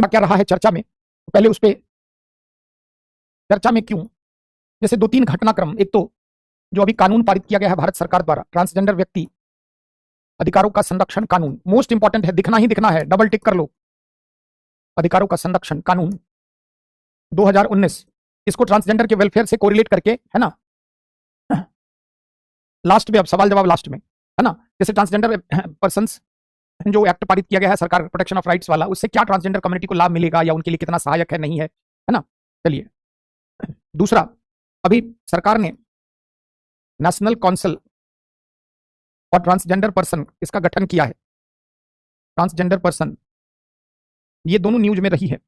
क्या रहा है चर्चा में, तो पहले उस पर चर्चा में क्यों, जैसे 2-3 घटनाक्रम। एक तो जो अभी कानून पारित किया गया है भारत सरकार द्वारा, ट्रांसजेंडर व्यक्ति अधिकारों का संरक्षण कानून, मोस्ट इंपॉर्टेंट है, दिखना ही दिखना है, डबल टिक कर लो। अधिकारों का संरक्षण कानून 2019, इसको ट्रांसजेंडर के वेलफेयर से कोरिलेट करके, है ना, लास्ट में अब सवाल जवाब लास्ट में, है ना, जैसे ट्रांसजेंडर पर्संस जो एक्ट पारित किया गया है सरकार प्रोटेक्शन ऑफ राइट्स वाला, उससे क्या ट्रांसजेंडर कम्युनिटी को लाभ मिलेगा या उनके लिए कितना सहायक है, नहीं है ना। चलिए, दूसरा, अभी सरकार ने नेशनल काउंसिल और ट्रांसजेंडर पर्सन इसका गठन किया है। ट्रांसजेंडर पर्सन, ये दोनों न्यूज में रही है।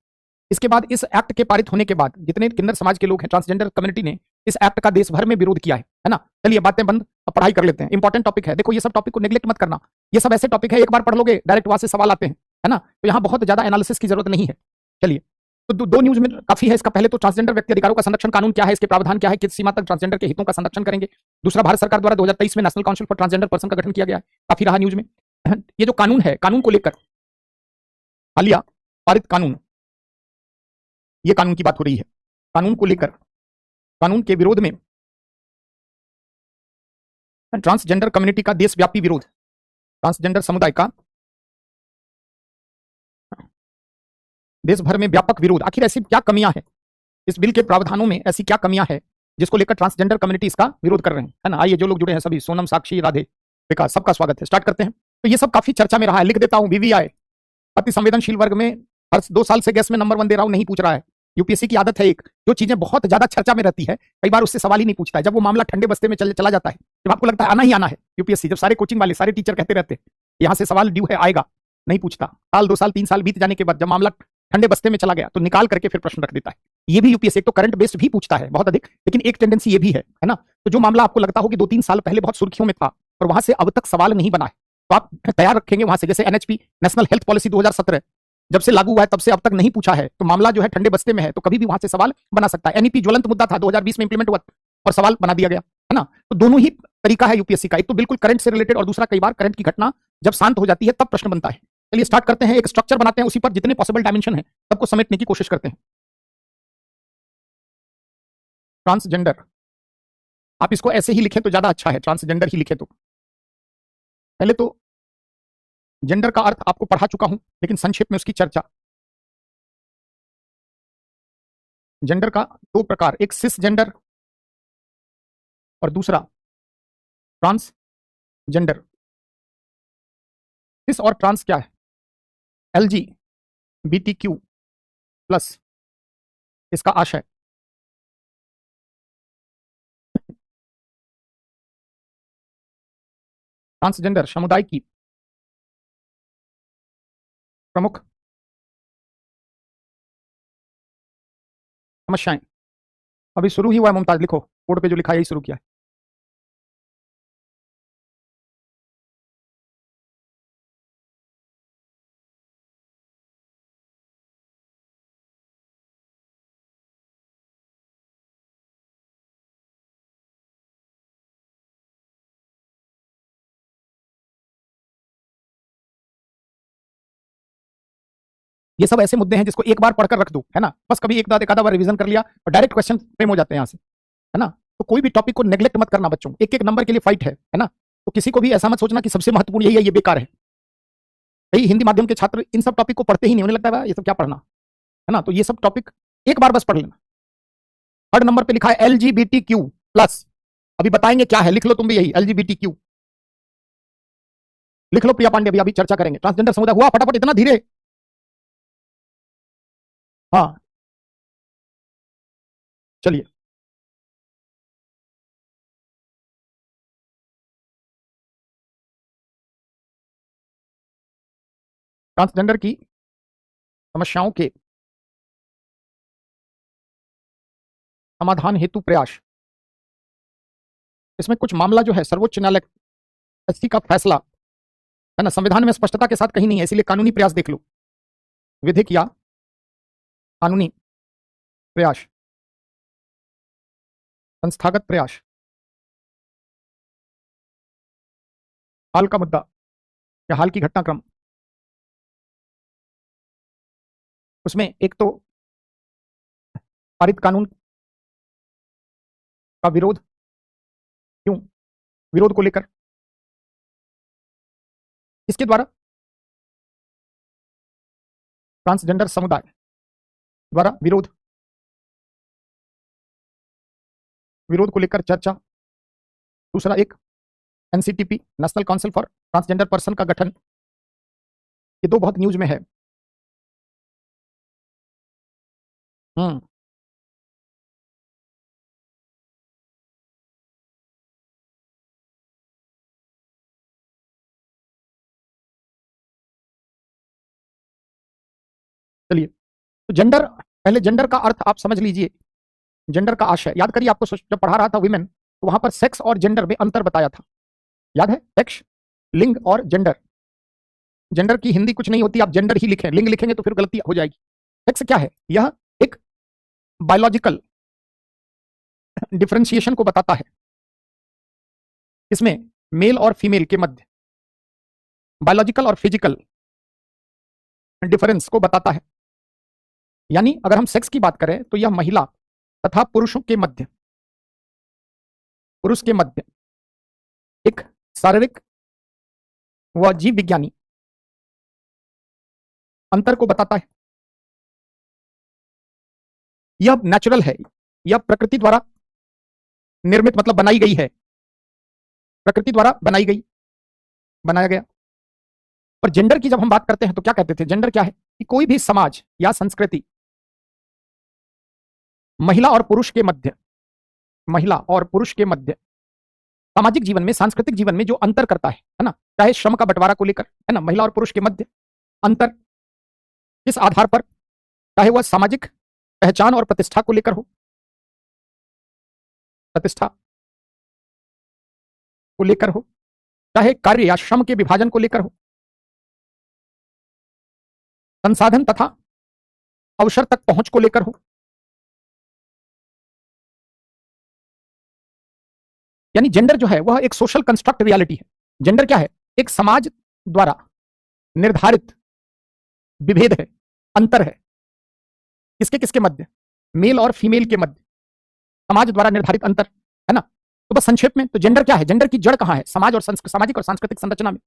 इसके बाद इस एक्ट के पारित होने के बाद जितने किन्नर समाज के लोग हैं, ट्रांसजेंडर कम्युनिटी ने इस एक्ट का देश भर में विरोध किया है ना। चलिए बातें बंद, अब पढ़ाई कर लेते हैं। इंपॉर्टेंट टॉपिक है, देखो ये सब टॉपिक को नेग्लेक्ट मत करना। ये सब ऐसे टॉपिक है, एक बार पढ़ लोगे डायरेक्ट वहां से सवाल आते हैं, है ना, तो यहाँ बहुत ज्यादा एनालिसिस की जरूरत नहीं है। चलिए, तो दो न्यूज में काफी है। इसका पहले तो ट्रांसजेंडर व्यक्ति अधिकारों का संरक्षण कानून क्या है, इसके प्रावधान क्या है, किस सीमा तक ट्रांसजेंडर के हितों का संरक्षण करेंगे। दूसरा, भारत सरकार द्वारा 2023 में national council for transgender person का गठन किया गया है, काफी रहा न्यूज में। ये जो कानून है, कानून को लेकर हालिया पारित कानून, ये कानून की बात हो रही है। कानून को लेकर, कानून के विरोध में ट्रांसजेंडर कम्युनिटी का देशव्यापी विरोध, ट्रांसजेंडर समुदाय का देश भर में व्यापक विरोध। आखिर ऐसी क्या कमियां हैं इस बिल के प्रावधानों में, ऐसी क्या कमियां हैं जिसको लेकर ट्रांसजेंडर कम्युनिटी इसका विरोध कर रहे हैं, है ना। आइए, जो लोग जुड़े हैं सभी, सोनम, साक्षी, राधे, विकास, सबका स्वागत है। स्टार्ट करते हैं। तो ये सब काफी चर्चा में रहा है, लिख देता हूं। बीवीआई अति संवेदनशील वर्ग में हर 2 साल से गैस में नंबर 1 दे रहा हूं, नहीं पूछ रहा है। यूपीएससी की आदत है एक, जो चीजें बहुत ज्यादा चर्चा में रहती है कई बार उससे सवाल ही नहीं पूछता है। जब वो मामला ठंडे बस्ते में चला जाता है, जब आपको लगता है आना ही आना है यूपीएससी, जब सारे कोचिंग वाले, सारे टीचर कहते रहते हैं यहां से सवाल ड्यू है, आएगा, नहीं पूछता। साल 2 साल 3 साल बीत जाने के बाद जब मामला ठंडे बस्ते में चला गया तो निकाल करके फिर प्रश्न रख देता है। ये भी यूपीएससी एक तो करंट बेस्ड भी पूछता है बहुत अधिक, लेकिन एक टेंडेंसी ये भी है ना। तो जो मामला आपको लगता हो कि 2-3 साल पहले बहुत सुर्खियों में था और वहां से अब तक सवाल नहीं बना है, तो आप तैयार रखेंगे वहां से। जैसे एनएचपी, नेशनल हेल्थ पॉलिसी 2017 जब से लागू हुआ है तब से अब तक नहीं पूछा है, तो मामला जो है ठंडे बस्ते में है, तो कभी भी वहां से सवाल बना सकता है। एनईपी ज्वलंत मुद्दा था, 2020 में इंप्लीमेंट हुआ और सवाल बना दिया गया, है ना। तो दोनों ही तरीका है यूपीएससी का, एक तो बिल्कुल करंट से रिलेटेड और दूसरा कई बार करंट की घटना जब शांत हो जाती है तब प्रश्न बनता है। चलिए स्टार्ट करते हैं, एक स्ट्रक्चर बनाते हैं, उसी पर जितने पॉसिबल डायमेंशन है सबको समेटने की कोशिश करते हैं। ट्रांसजेंडर, आप इसको ऐसे ही लिखें तो ज्यादा अच्छा है, ट्रांसजेंडर ही लिखे तो। पहले तो जेंडर का अर्थ आपको पढ़ा चुका हूं, लेकिन संक्षेप में उसकी चर्चा। जेंडर का 2 प्रकार, एक सिस जेंडर और दूसरा ट्रांस जेंडर। सिस और ट्रांस क्या है? LGBTQ+ इसका आशय। ट्रांसजेंडर समुदाय की प्रमुख समस्याएं। अभी शुरू ही हुआ है मुमताज, लिखो बोर्ड पे जो लिखा है यही शुरू किया है। ये सब ऐसे मुद्दे हैं जिसको एक बार पढ़कर रख दो, है ना, बस कभी एक आधा बार रिवीजन कर लिया और डायरेक्ट क्वेश्चन फ्रेम हो जाते हैं यहाँ से, है ना। तो कोई भी टॉपिक को नेग्लेक्ट मत करना बच्चों, एक एक नंबर के लिए फाइट है ना। तो किसी को भी ऐसा मत सोचना कि सबसे महत्वपूर्ण यही है, ये बेकार है। कई हिंदी माध्यम के छात्र इन सब टॉपिक को पढ़ते ही नहीं, उन्हें लगता है ये सब क्या पढ़ना, है ना। तो ये सब टॉपिक एक बार बस पढ़ लेना। 3rd नंबर पे लिखा है LGBTQ+, अभी बताएंगे क्या है, लिख लो तुम भी यही LGBTQ, लिख लो प्रिया पांडे, अभी चर्चा करेंगे। ट्रांसजेंडर समुदाय हुआ, फटाफट, इतना धीरे, हाँ चलिए। ट्रांसजेंडर की समस्याओं के समाधान हेतु प्रयास, इसमें कुछ मामला जो है सर्वोच्च न्यायालय एससी का फैसला, है ना, संविधान में स्पष्टता के साथ कहीं नहीं है, इसलिए कानूनी प्रयास देख लो। विधिक या कानूनी प्रयास, संस्थागत प्रयास, हाल का मुद्दा या हाल की घटनाक्रम, उसमें एक तो पारित कानून का विरोध, क्यों विरोध को लेकर, इसके द्वारा ट्रांसजेंडर समुदाय द्वारा विरोध को लेकर चर्चा। दूसरा एक NCTP, national council for transgender person का गठन। ये दो बहुत न्यूज में है। चलिए, तो जेंडर, पहले जेंडर का अर्थ आप समझ लीजिए। जेंडर का आशय याद करिए, आपको जब पढ़ा रहा था विमेन, तो वहां पर सेक्स और जेंडर में अंतर बताया था, याद है? सेक्स, लिंग और जेंडर। जेंडर की हिंदी कुछ नहीं होती, आप जेंडर ही लिखें, लिंग लिखेंगे तो फिर गलती हो जाएगी। सेक्स क्या है? यह एक बायोलॉजिकल डिफरेंशिएशन को बताता है, इसमें मेल और फीमेल के मध्य बायोलॉजिकल और फिजिकल डिफरेंस को बताता है। यानी अगर हम सेक्स की बात करें तो यह महिला तथा पुरुष के मध्य एक शारीरिक व जीव विज्ञानी अंतर को बताता है। यह नेचुरल है, यह प्रकृति द्वारा निर्मित, मतलब बनाई गई है, प्रकृति द्वारा बनाया गया। और जेंडर की जब हम बात करते हैं तो क्या कहते थे? जेंडर क्या है कि कोई भी समाज या संस्कृति महिला और पुरुष के मध्य सामाजिक जीवन में, सांस्कृतिक जीवन में जो अंतर करता है ना, चाहे श्रम का बंटवारा को लेकर, है ना, महिला और पुरुष के मध्य अंतर किस आधार पर, चाहे वह सामाजिक पहचान और प्रतिष्ठा को लेकर हो, चाहे कार्य या श्रम के विभाजन को लेकर हो, संसाधन तथा अवसर तक पहुंच को लेकर हो। यानी जेंडर जो है वह एक सोशल कंस्ट्रक्ट रियलिटी है। जेंडर क्या है? एक समाज द्वारा निर्धारित विभेद है, अंतर है। किसके किसके मध्य? मेल और फीमेल के मध्य समाज द्वारा निर्धारित अंतर, है ना। तो बस संक्षेप में, तो जेंडर क्या है? जेंडर की जड़ कहां है? सामाजिक और सांस्कृतिक संरचना में।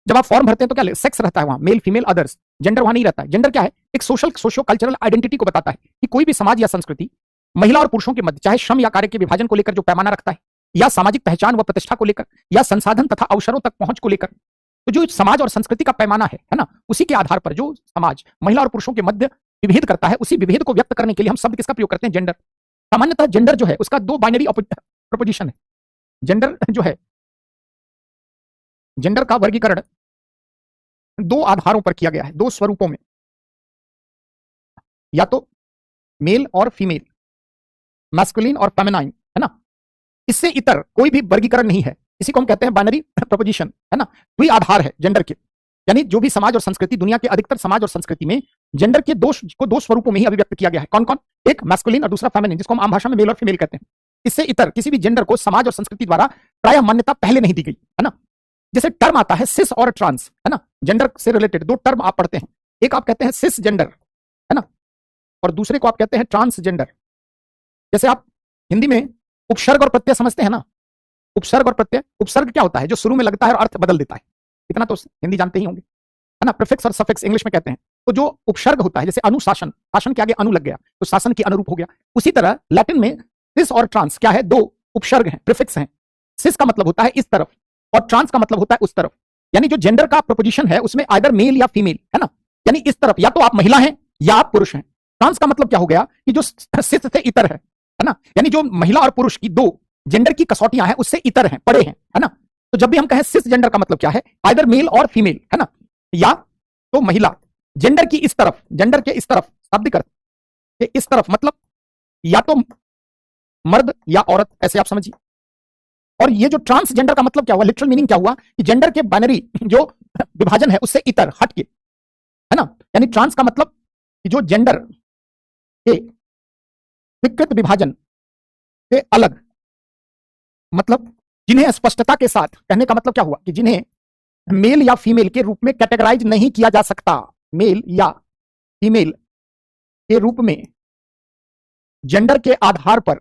जब आप फॉर्म भरते हैं तो क्या सेक्स रहता है वहां, मेल फीमेल अदर्स, जेंडर वहां नहीं रहता है। जेंडर क्या है? एक सोशो कल्चरल आइडेंटिटी को बताता है कि कोई भी समाज या संस्कृति महिला और पुरुषों के मध्य चाहे श्रम या कार्य के विभाजन को लेकर जो पैमाना रखता है, या सामाजिक पहचान व प्रतिष्ठा को लेकर, या संसाधन तथा अवसरों तक पहुंच को लेकर, तो जो समाज और संस्कृति का पैमाना है ना, उसी के आधार पर जो समाज महिला और पुरुषों के मध्य विभेद करता है, उसी विभेद को व्यक्त करने के लिए हम शब्द किसका प्रयोग करते हैं? जेंडर। सामान्यतः जेंडर जो है उसका दो बाइनरी प्रोपोजिशन है। जेंडर जो है, जेंडर का वर्गीकरण दो आधारों पर किया गया है, दो स्वरूपों में, या तो मेल और फीमेल, मैस्कुलिन और फेमिनाइन, है ना। इससे इतर कोई भी वर्गीकरण नहीं है। इसी को हम कहते हैं बाइनरी प्रोपोजिशन, है ना। वही आधार है जेंडर के। यानी जो भी समाज और संस्कृति, दुनिया के अधिकतर समाज और संस्कृति में जेंडर के दो स्वरूपों में ही अभिव्यक्त किया गया है। कौन कौन? एक मैस्कुलिन और दूसरा फेमिनिन, जिसको हम आम भाषा में मेल और फीमेल कहते हैं। इससे इतर किसी भी जेंडर को समाज और संस्कृति द्वारा प्रायः मान्यता पहले नहीं दी गई, है ना। जैसे टर्म आता है सिस और ट्रांस, है ना, जेंडर से रिलेटेड दो टर्म आप पढ़ते हैं। एक आप कहते हैं सिस जेंडर, है ना, और दूसरे को आप कहते हैं ट्रांसजेंडर। जैसे आप हिंदी में उपसर्ग और प्रत्यय समझते हैं ना, उपसर्ग और प्रत्यय। उपसर्ग क्या होता है? जो शुरू में लगता है और अर्थ बदल देता है। इतना तो हिंदी जानते ही होंगे, है ना। प्रीफिक्स और सफिक्स इंग्लिश में कहते हैं। तो जो उपसर्ग होता है, जैसे अनुशासन, शासन के आगे अनु लग गया तो शासन के अनुरूप हो गया। उसी तरह लैटिन में सिस और ट्रांस क्या है? दो उपसर्ग हैं, प्रीफिक्स हैं। सिस का मतलब होता है इस तरफ और ट्रांस का मतलब होता है उस तरफ। यानी जो जेंडर का प्रोपोजिशन है उसमें आइदर मेल या फीमेल, है ना, यानी इस तरफ या तो आप महिला हैं या आप पुरुष हैं। ट्रांस का मतलब क्या हो गया कि जो सिस से इतर है ना, यानी जो महिला और पुरुष की दो जेंडर की कसौटियां हैं उससे इतर हैं, पड़े हैं, है ना। तो जब भी हम कहें सिस जेंडर का मतलब क्या है? आइदर मेल और फीमेल, है ना, या तो महिला। जेंडर की इस तरफ, जेंडर के इस तरफ, शाब्दिक अर्थ के इस तरफ मतलब या तो मर्द या औरत, ऐसे आप समझिए। और ये जो ट्रांसजेंडर का मतलब क्या हुआ, लिटरल मीनिंग क्या हुआ कि जेंडर के बाइनरी जो विभाजन है उससे इतर, हटके, है ना। यानी ट्रांस का मतलब कि जो जेंडर के विकृत विभाजन से अलग, मतलब जिन्हें स्पष्टता के साथ, कहने का मतलब क्या हुआ कि जिन्हें मेल या फीमेल के रूप में कैटेगराइज नहीं किया जा सकता, मेल या फीमेल के रूप में जेंडर के आधार पर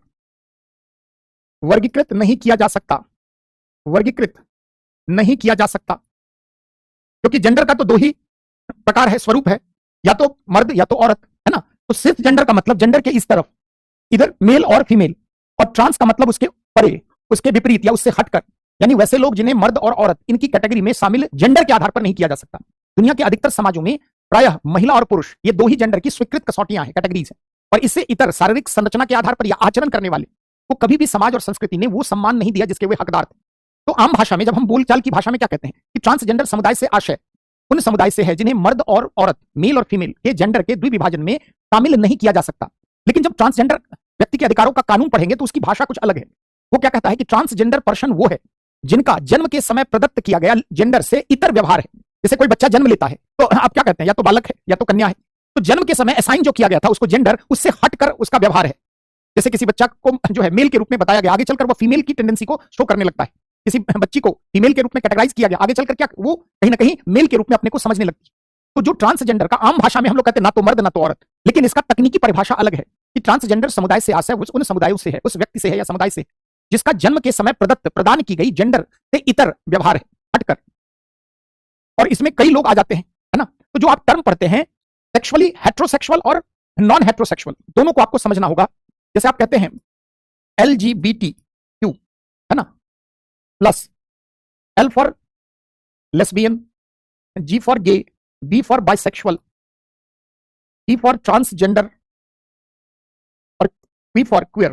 वर्गीकृत नहीं किया जा सकता, वर्गीकृत नहीं किया जा सकता, क्योंकि जेंडर का तो दो ही प्रकार है, स्वरूप है, या तो मर्द या तो औरत, है ना। तो सिर्फ जेंडर का मतलब जेंडर के इस तरफ, इधर मेल और फीमेल, और ट्रांस का मतलब उसके परे, उसके विपरीत या उससे हटकर, यानी वैसे लोग जिन्हें मर्द और औरत इनकी कैटेगरी में शामिल जेंडर के आधार पर नहीं किया जा सकता। दुनिया के अधिकतर समाजों में प्रायः महिला और पुरुष ये दो ही जेंडर की स्वीकृत कसौटियां हैं, कैटेगरीज हैं, और इससे इतर शारीरिक संरचना के आधार पर या आचरण करने वाले को कभी भी समाज और संस्कृति ने वो सम्मान नहीं दिया जिसके वे हकदार थे। तो आम भाषा में, जब हम बोलचाल की भाषा में क्या कहते हैं कि ट्रांसजेंडर समुदाय से आशय उन समुदाय से है जिन्हें मर्द और औरत, मेल और फीमेल के जेंडर के द्विविभाजन में शामिल नहीं किया जा सकता। लेकिन जब ट्रांसजेंडर व्यक्ति के अधिकारों का कानून पढ़ेंगे तो उसकी भाषा कुछ अलग है। वो क्या कहता है कि ट्रांसजेंडर पर्सन वो है जिनका जन्म के समय प्रदत्त किया गया जेंडर से इतर व्यवहार है। जैसे कोई बच्चा जन्म लेता है तो आप क्या कहते हैं, या तो बालक है या तो कन्या है, तो जन्म के समय असाइन जो किया गया था उसको जेंडर, उससे हटकर उसका व्यवहार है। जैसे किसी बच्चा को जो है मेल के रूप में बताया गया, आगे चलकर वो फीमेल की टेंडेंसी को शो करने लगता है। किसी बच्ची को फीमेल के रूप में कैटेगराइज किया गया, आगे चलकर क्या वो कहीं ना कहीं मेल के रूप में अपने को समझने लगती है। तो जो ट्रांसजेंडर का आम भाषा में हम लोग कहते हैं ना तो मर्द ना तो औरत, लेकिन इसका तकनीकी परिभाषा अलग है कि ट्रांसजेंडर समुदाय से आशय उन समुदायों से है, उस व्यक्ति से है या समुदाय से जिसका जन्म के समय प्रदत्त प्रदान की गई जेंडर से इतर व्यवहार है, हटकर। और इसमें कई लोग आ जाते हैं, है ना। तो जो आप टर्म पढ़ते हैं सेक्सुअली हेट्रोसेक्सुअल और नॉन हेट्रोसेक्सुअल, दोनों को आपको समझना होगा। जैसे आप कहते हैं LGBTQ, है ना, plus L for lesbian, G for gay, B for bisexual, T for transgender और Q फॉर क्वेयर।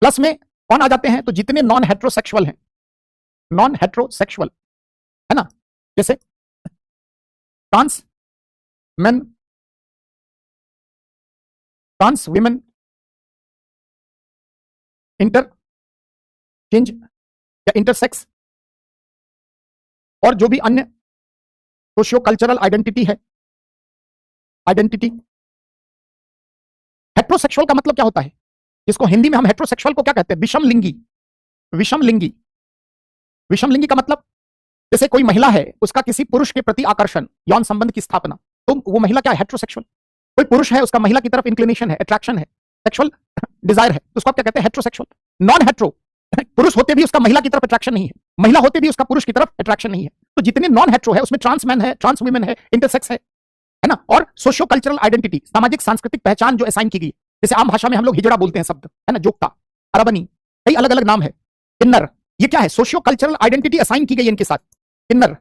प्लस में कौन आ जाते हैं, तो जितने नॉन हेट्रोसेक्सुअल हैं, नॉन हेट्रोसेक्सुअल, है ना, जैसे trans men, trans women, interchange या इंटरसेक्स, और जो भी अन्य सोशियो कल्चरल आइडेंटिटी है, आइडेंटिटी। हेट्रोसेक्सुअल का मतलब क्या होता है, जिसको हिंदी में हम हेट्रोसेक्सुअल को क्या कहते हैं, विषमलिंगी। विषमलिंगी, विषमलिंगी का मतलब जैसे कोई महिला है, उसका किसी पुरुष के प्रति आकर्षण, यौन संबंध की स्थापना, तो वो महिला क्या है, हेट्रोसेक्सुअल। कोई पुरुष है, उसका महिला की तरफ इंक्लिनेशन है, अट्रैक्शन है, सेक्सुअल डिजायर है, तो उसको आप क्या कहते हैं, हेट्रोसेक्सुअल। नॉन हेट्रो, पुरुष होते भी उसका महिला की तरफ अट्रैक्शन नहीं है, महिला होते भी उसका पुरुष की तरफ अट्रैक्शन नहीं है। तो जितने नॉन हेट्रो है उसमें ट्रांस मैन है, ट्रांस वुमेन है, इंटरसेक्स है ना। और सोशियो कल्चरल आइडेंटिटी, सामाजिक सांस्कृतिक पहचान जो असाइन की गई, जैसे आम भाषा में हम लोग हिजड़ा बोलते हैं शब्द, है ना, जोक्ता, अरबनी, कई अलग अलग नाम है, इन्नर, ये क्या है, सोशियो कल्चरल आइडेंटिटी असाइन की गई इनके साथ। इन्नर,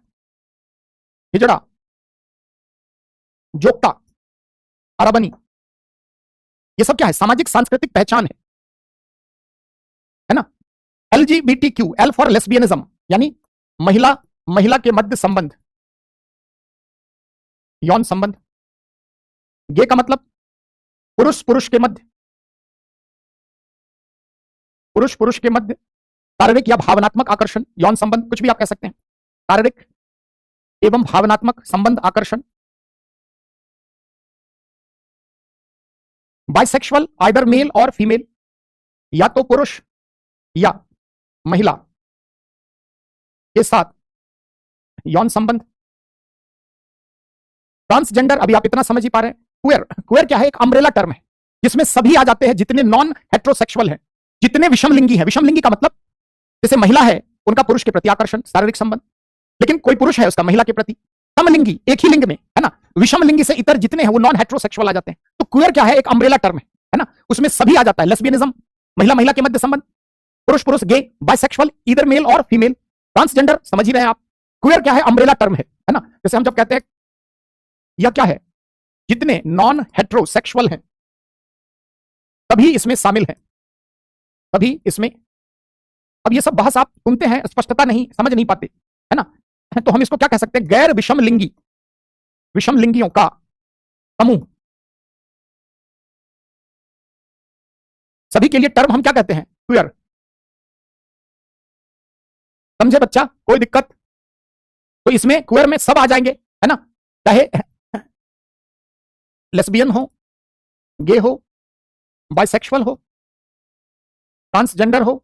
हिजड़ा, जोक्ता, अरबनी, ये सब क्या है, सामाजिक सांस्कृतिक पहचान है ना। LGBTQ, L फॉर लेस्बियनिज्म, यानी महिला महिला के मध्य संबंध, यौन संबंध। गे का मतलब पुरुष पुरुष के मध्य, पुरुष पुरुष के मध्य शारीरिक या भावनात्मक आकर्षण, यौन संबंध, कुछ भी आप कह सकते हैं, शारीरिक एवं भावनात्मक संबंध, आकर्षण। बाइसेक्सुअल, आइदर मेल और फीमेल, या तो पुरुष या महिला के साथ यौन संबंध। ट्रांसजेंडर अभी आप इतना समझ ही पा रहे हैं। क्वेयर, क्वेयर क्या है, एक अम्ब्रेला टर्म है जिसमें सभी आ जाते हैं जितने नॉन हेट्रोसेक्सुअल हैं, जितने विषमलिंगी हैं। विषमलिंगी का मतलब जैसे महिला है, उनका पुरुष के प्रति आकर्षण, शारीरिक संबंध, लेकिन कोई पुरुष है उसका महिला के प्रति, समलिंगी, एक ही लिंग में, है ना। विषमलिंगी से इतर जितने हैं वो नॉन हेट्रोसेक्सुअल आ जाते हैं। तो क्वेयर क्या है, एक अम्ब्रेला टर्म है ना, उसमें सभी आ जाता है। लेस्बियनिज्म, महिला महिला के मध्य संबंध, पुरुष पुरुष, गे, बाइसेक्सुअल, ईदर मेल और फीमेल, ट्रांसजेंडर, समझ ही रहे हैं आप। क्वेयर क्या है, अम्ब्रेला टर्म है ना। जैसे हम जब कहते हैं यह क्या है, जितने नॉन हेट्रोसेक्सुअल हैं तभी इसमें शामिल हैं, तभी इसमें। अब ये सब बहस आप सुनते हैं, स्पष्टता नहीं, समझ नहीं पाते, है ना। तो हम इसको क्या कह सकते हैं, गैर विषमलिंगी, विषमलिंगियों का समूह। सभी के लिए टर्म हम क्या कहते हैं, क्वेयर। समझे बच्चा, कोई दिक्कत। तो इसमें क्वेयर में सब आ जाएंगे, है ना, चाहे लेस्बियन हो, गे हो, बाइसेक्सुअल हो, ट्रांसजेंडर हो,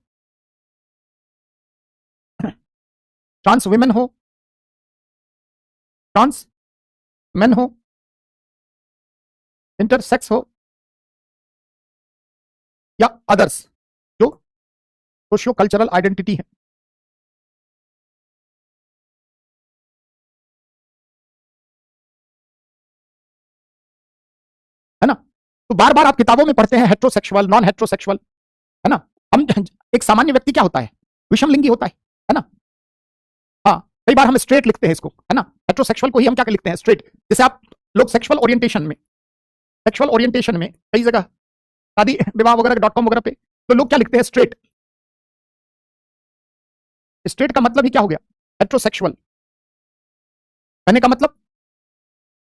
ट्रांस विमेन हो, ट्रांस मेन हो, इंटरसेक्स हो या अदर्स जो सोशियो कल्चरल आइडेंटिटी है। है ना? तो बार बार आप किताबों में पढ़ते हैं हेट्रोसेक्सुअल, नॉन हेट्रोसेक्सुअल, है ना? हम एक सामान्य व्यक्ति क्या होता है? विषमलिंगी होता है ना? हाँ, कई बार हम स्ट्रेट लिखते हैं इसको, है ना? हेट्रोसेक्सुअल को ही हम क्या लिखते हैं? स्ट्रेट। जैसे आप लोग सेक्सुअल ओरिएंटेशन में कई जगह शादी विवाह वगैरह .com वगैरह पे तो लोग क्या लिखते हैं? स्ट्रेट। स्ट्रेट का मतलब ही क्या हो गया? हेट्रोसेक्सुअल। कहने का मतलब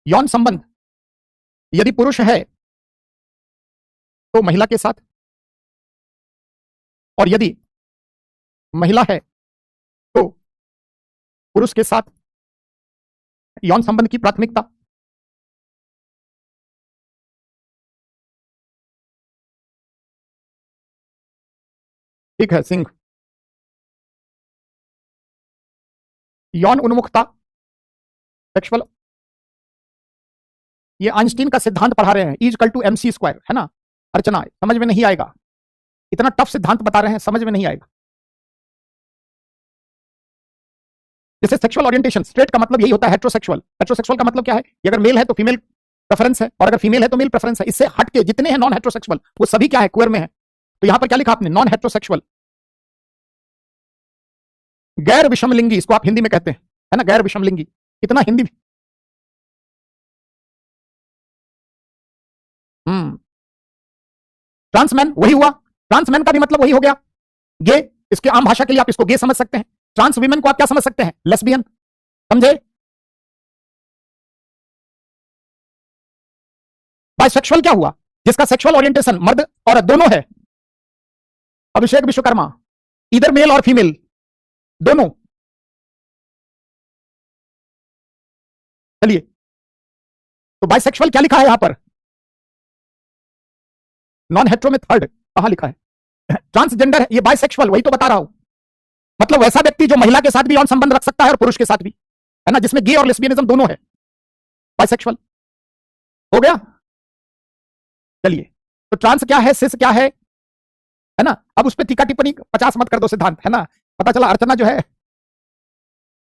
यौन संबंध यदि पुरुष है तो महिला के साथ, और यदि महिला है तो पुरुष के साथ यौन संबंध की प्राथमिकता। ठीक है सिंह। यौन उन्मुखता, सेक्सुअल, ये आइंस्टीन का सिद्धांत पढ़ा रहे हैं, E=mc², है ना? अर्चना समझ में नहीं आएगा, इतना टफ सिद्धांत बता रहे हैं, समझ में नहीं आएगा। जैसे सेक्सुअल ओरिएंटेशन, स्ट्रेट का मतलब यही होता है हेट्रोसेक्सुअल। हेट्रोसेक्सुअल का मतलब क्या है? कि अगर मेल है तो फीमेल प्रेफरेंस है, और अगर फीमेल है तो मेल प्रेफरेंस है। इससे हट के जितने हैं नॉन हेट्रोसेक्सुअल वो सभी क्या है? क्वेयर में है। तो यहां पर क्या लिखा आपने? नॉन हेट्रोसेक्सुअल, गैर विषमलिंगी, इसको आप हिंदी में कहते हैं, है ना? गैर विषमलिंगी। कितना हिंदी में? ट्रांसमैन वही हुआ, ट्रांसमैन का भी मतलब वही हो गया, गे। इसके आम भाषा के लिए आप इसको गे समझ सकते हैं। ट्रांस वीमेन को आप क्या समझ सकते हैं? लेस्बियन। समझे? बाइसेक्सुअल क्या हुआ? जिसका सेक्सुअल ओरिएंटेशन मर्द औरत दोनों है। अभिषेक विश्वकर्मा, इधर मेल और फीमेल दोनों। चलिए, तो बाइसेक्सुअल क्या लिखा है यहां पर? नॉन हेट्रो में थर्ड कहां लिखा है? ट्रांसजेंडर है ये बाइसेक्सुअल, वही तो बता रहा हूं। मतलब वैसा व्यक्ति जो महिला के साथ भी यौन संबंध रख सकता है और पुरुष के साथ भी, है ना? जिसमें गे और लेस्बियनिज्म दोनों है, बाइसेक्सुअल हो गया। चलिए, तो ट्रांस क्या है, सिस क्या है ना? अब उस पर टीका टिप्पणी 50 मत कर दो सिद्धांत, है ना? पता चला अर्चना जो है,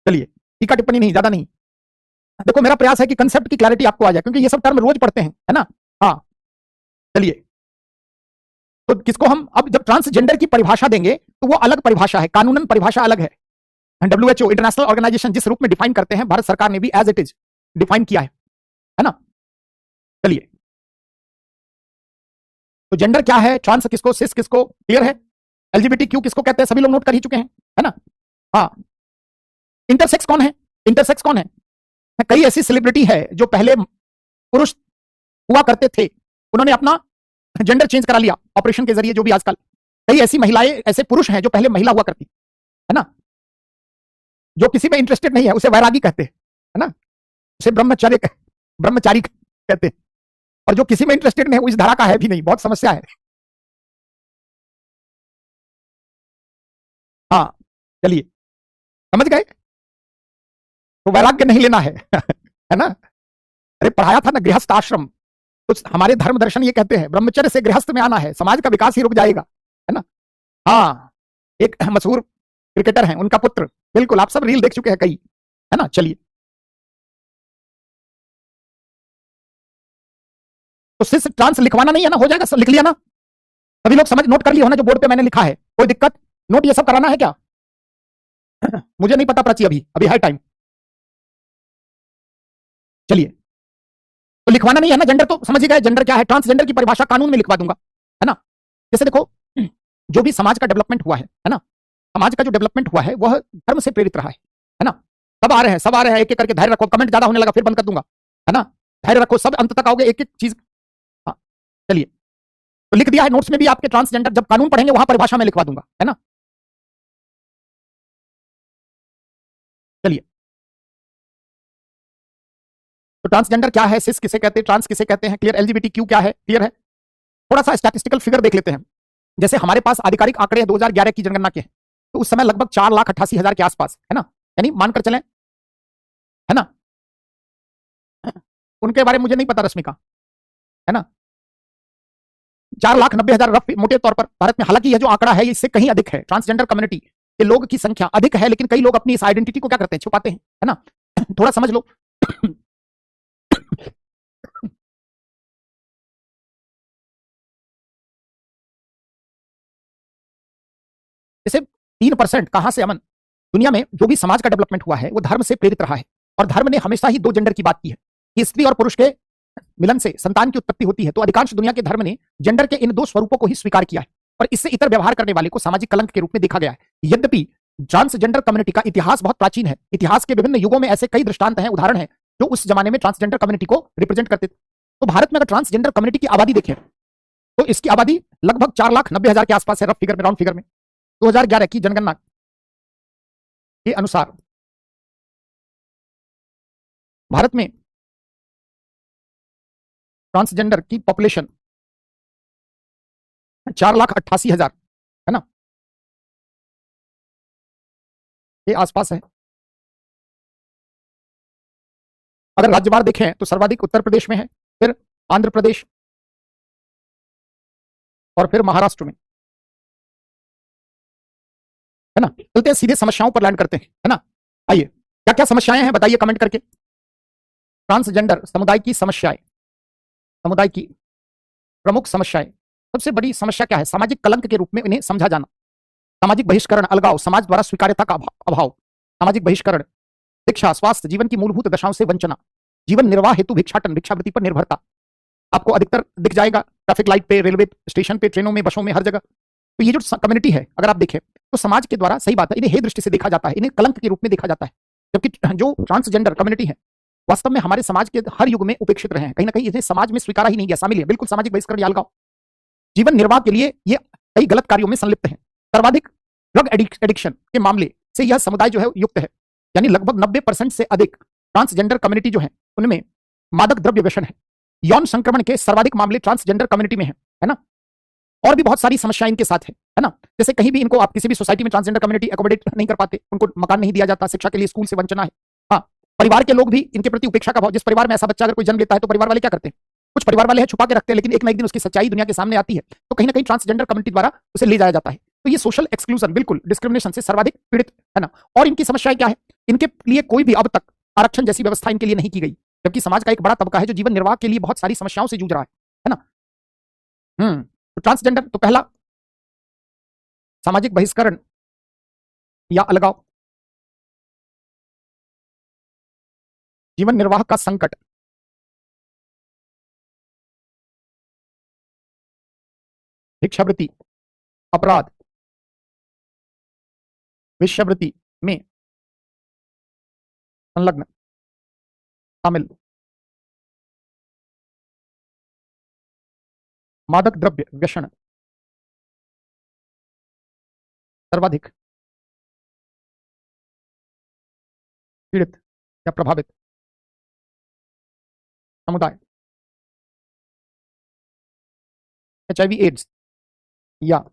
चलिए टीका टिप्पणी नहीं, ज्यादा नहीं। देखो मेरा प्रयास है कि कंसेप्ट की क्लैरिटी आपको आ जाए, क्योंकि ये सब टर्म रोज पढ़ते हैं, है ना? हाँ, चलिए, तो किसको हम अब जब ट्रांसजेंडर की परिभाषा देंगे तो वो अलग परिभाषा है, कानूनन परिभाषा अलग है। WHO इंटरनेशनल ऑर्गेनाइजेशन जिस रूप में डिफाइन करते हैं, भारत सरकार ने भी एज इट इज डिफाइन किया है ना? चलिए, तो जेंडर क्या है, ट्रांस किसको, सिस किसको, क्लियर है? LGBTQ किसको कहते हैं, सभी लोग नोट कर ही चुके हैं, है ना? हाँ, इंटरसेक्स कौन है? इंटरसेक्स कौन है? कई ऐसी सेलिब्रिटी है जो पहले पुरुष हुआ करते थे, उन्होंने अपना जेंडर चेंज करा लिया ऑपरेशन के जरिए, जो भी आजकल कई ऐसी महिलाएं, ऐसे पुरुष हैं जो पहले महिला हुआ करती, है ना? जो किसी में इंटरेस्टेड नहीं है उसे वैरागी कहते हैं, है ना? उसे ब्रह्मचारी कहते हैं। और जो किसी में इंटरेस्टेड नहीं है वो इस धारा का है भी नहीं, बहुत समस्या है। हाँ, चलिए, समझ गए? तो वैराग्य नहीं लेना है है ना? अरे पढ़ाया था ना गृहस्थ आश्रम, तो हमारे धर्म दर्शन ये कहते हैं ब्रह्मचर्य से गृहस्थ में आना है, समाज का विकास ही रुक जाएगा, है ना? हाँ, एक मशहूर क्रिकेटर हैं, उनका पुत्र, बिल्कुल आप सब रील देख चुके हैं कई, है ना? चलिए, तो सिर्फ ट्रांस लिखवाना नहीं है ना, हो जाएगा, लिख लिया ना? सभी लोग समझ नोट कर लिए हो ना जो बोर्ड पे मैंने लिखा है? कोई दिक्कत? नोट ये सब कराना है क्या? मुझे नहीं पता प्राची, अभी अभी है टाइम। चलिए, तो लिखवाना नहीं है ना, जेंडर तो समझ ही गए, जेंडर क्या है? ट्रांसजेंडर की परिभाषा कानून में लिखवा दूंगा, है ना? जैसे देखो, जो भी समाज का डेवलपमेंट हुआ है ना? समाज का जो डेवलपमेंट हुआ है वह धर्म से प्रेरित रहा है ना? सब आ रहे हैं, सब आ रहे हैं, एक एक करके धैर्य रखो, कमेंट ज्यादा होने लगा फिर बंद कर दूंगा, है ना? धैर्य रखो, सब अंत तक आओगे, एक एक चीज। हाँ, चलिए, तो लिख दिया है नोट्स में भी आपके ट्रांसजेंडर, जब कानून पढ़ेंगे वहां परिभाषा में लिखवा दूंगा, है ना? चलिए, तो ट्रांसजेंडर क्या है, सिस किसे कहते हैं, ट्रांस किसे कहते हैं, क्लियर? LGBTQ क्या है, क्लियर है? थोड़ा सा स्टैटिस्टिकल फिगर देख लेते हैं। जैसे हमारे पास आधिकारिक आंकड़े 2011 की जनगणना के हैं, तो उस समय लगभग 4,88,000 के आसपास, है ना? यानी मानकर चलें, है ना? उनके बारे में मुझे नहीं पता रश्मिका, है ना। 4,90,000 रफ मोटे तौर पर भारत में। हालांकि यह जो आंकड़ा है इससे कहीं अधिक है। ट्रांसजेंडर कम्युनिटी के लोग की संख्या अधिक है, लेकिन कई लोग अपनी इस आइडेंटिटी को क्या करते हैं, छुपाते हैं, है ना। थोड़ा समझ लो। जैसे 3% कहां से अमन, दुनिया में जो भी समाज का डेवलपमेंट हुआ है वो धर्म से प्रेरित रहा है, और धर्म ने हमेशा ही दो जेंडर की बात की है कि स्त्री और पुरुष के मिलन से संतान की उत्पत्ति होती है। तो अधिकांश दुनिया के धर्म ने जेंडर के इन दो स्वरूपों को ही स्वीकार किया है, और इससे इतर व्यवहार करने वाले को सामाजिक कलंक के रूप में देखा गया है। यद्यपि ट्रांसजेंडर कम्युनिटी का इतिहास बहुत प्राचीन है। इतिहास के विभिन्न युगों में ऐसे कई दृष्टांत हैं, उदाहरण हैं, जो उस जमाने में ट्रांसजेंडर कम्युनिटी को रिप्रेजेंट करते थे। तो भारत में अगर ट्रांसजेंडर कम्युनिटी की आबादी देखें तो इसकी आबादी लगभग 4,90,000 के आसपास है, रफ फिगर में, राउंड फिगर में। 2011 की जनगणना के अनुसार भारत में ट्रांसजेंडर की पॉपुलेशन 4,88,000, है ना, के आसपास है। अगर राज्यवार देखें तो सर्वाधिक उत्तर प्रदेश में है, फिर आंध्र प्रदेश, और फिर महाराष्ट्र में, है ना। चलते हैं सीधे समस्याओं पर लैंड करते हैं, है ना। आइए, क्या क्या समस्याएं हैं बताइए कमेंट करके। ट्रांसजेंडर समुदाय की समस्याएं, समुदाय की प्रमुख समस्याएं। सबसे बड़ी समस्या क्या है, सामाजिक कलंक के रूप में इन्हें समझा जाना। सामाजिक बहिष्करण, अलगाव, समाज द्वारा स्वीकार्यता का अभाव, सामाजिक बहिष्करण, शिक्षा, स्वास्थ्य, जीवन की मूलभूत दशाओं से वंचना, जीवन निर्वाह हेतु भिक्षाटन, भिक्षावृत्ति पर निर्भरता। आपको अधिकतर दिख जाएगा ट्रैफिक लाइट पे, रेलवे स्टेशन पे, ट्रेनों में, बसों में, हर जगह। तो ये जो कम्युनिटी है अगर आप देखें तो समाज के द्वारा, सही बात है, इन्हें हे दृष्टि से देखा जाता है, इन्हें कलंक के रूप में देखा जाता है। जबकि जो ट्रांसजेंडर कम्युनिटी है वास्तव में हमारे समाज के हर युग में उपेक्षित रहे हैं, कहीं ना कहीं इन्हें समाज में स्वीकारा ही नहीं गया, शामिल है, बिल्कुल सामाजिक बहिष्करण या अलगाव। जीवन निर्वाह के लिए ये कई गलत कार्यों में संलिप्त हैं। सर्वाधिक ड्रग एडिक्शन के मामले से यह समुदाय जो है युक्त है, यानी लगभग 90% से अधिक ट्रांसजेंडर कम्युनिटी जो है उनमें मादक द्रव्य व्यसन है। यौन संक्रमण के सर्वाधिक मामले ट्रांसजेंडर कम्युनिटी में है ना। और भी बहुत सारी समस्याएं इनके साथ है ना। जैसे कहीं भी इनको आप किसी भी सोसाइटी में ट्रांसजेंडर कम्युनिटी अकोमोडेट नहीं कर पाते, उनको मकान नहीं दिया जाता, शिक्षा के लिए स्कूल से वंचना है। हाँ, परिवार के लोग भी इनके प्रति उपेक्षा का भाव। जिस परिवार में ऐसा बच्चा अगर कोई जन्म लेता है तो परिवार वाले क्या करते हैं, कुछ परिवार वाले हैं छुपा के रखते हैं, लेकिन एक ना एक दिन उसकी सच्चाई दुनिया के सामने आती है, तो कहीं ना कहीं ट्रांसजेंडर कम्युनिटी द्वारा उसे ले जाया जाता है। तो ये सोशल एक्सक्लूजन, बिल्कुल डिस्क्रिमिनेशन से सर्वाधिक पीड़ित है ना। और इनकी समस्याएं क्या है, इनके लिए कोई भी अब तक आरक्षण जैसी व्यवस्था इनके लिए नहीं की गई, जबकि समाज का एक बड़ा तबका है जो जीवन निर्वाह के लिए बहुत सारी समस्याओं से जूझ रहा है ना। तो ट्रांसजेंडर, तो पहला सामाजिक बहिष्करण या अलगाव, जीवन निर्वाह का संकट, भिक्षावृत्ति, अपराध, वेश्यावृत्ति में संलग्न, शामिल, मादक द्रव्य व्यसन सर्वाधिक पीड़ित या प्रभावित समुदाय, HIV एड्स या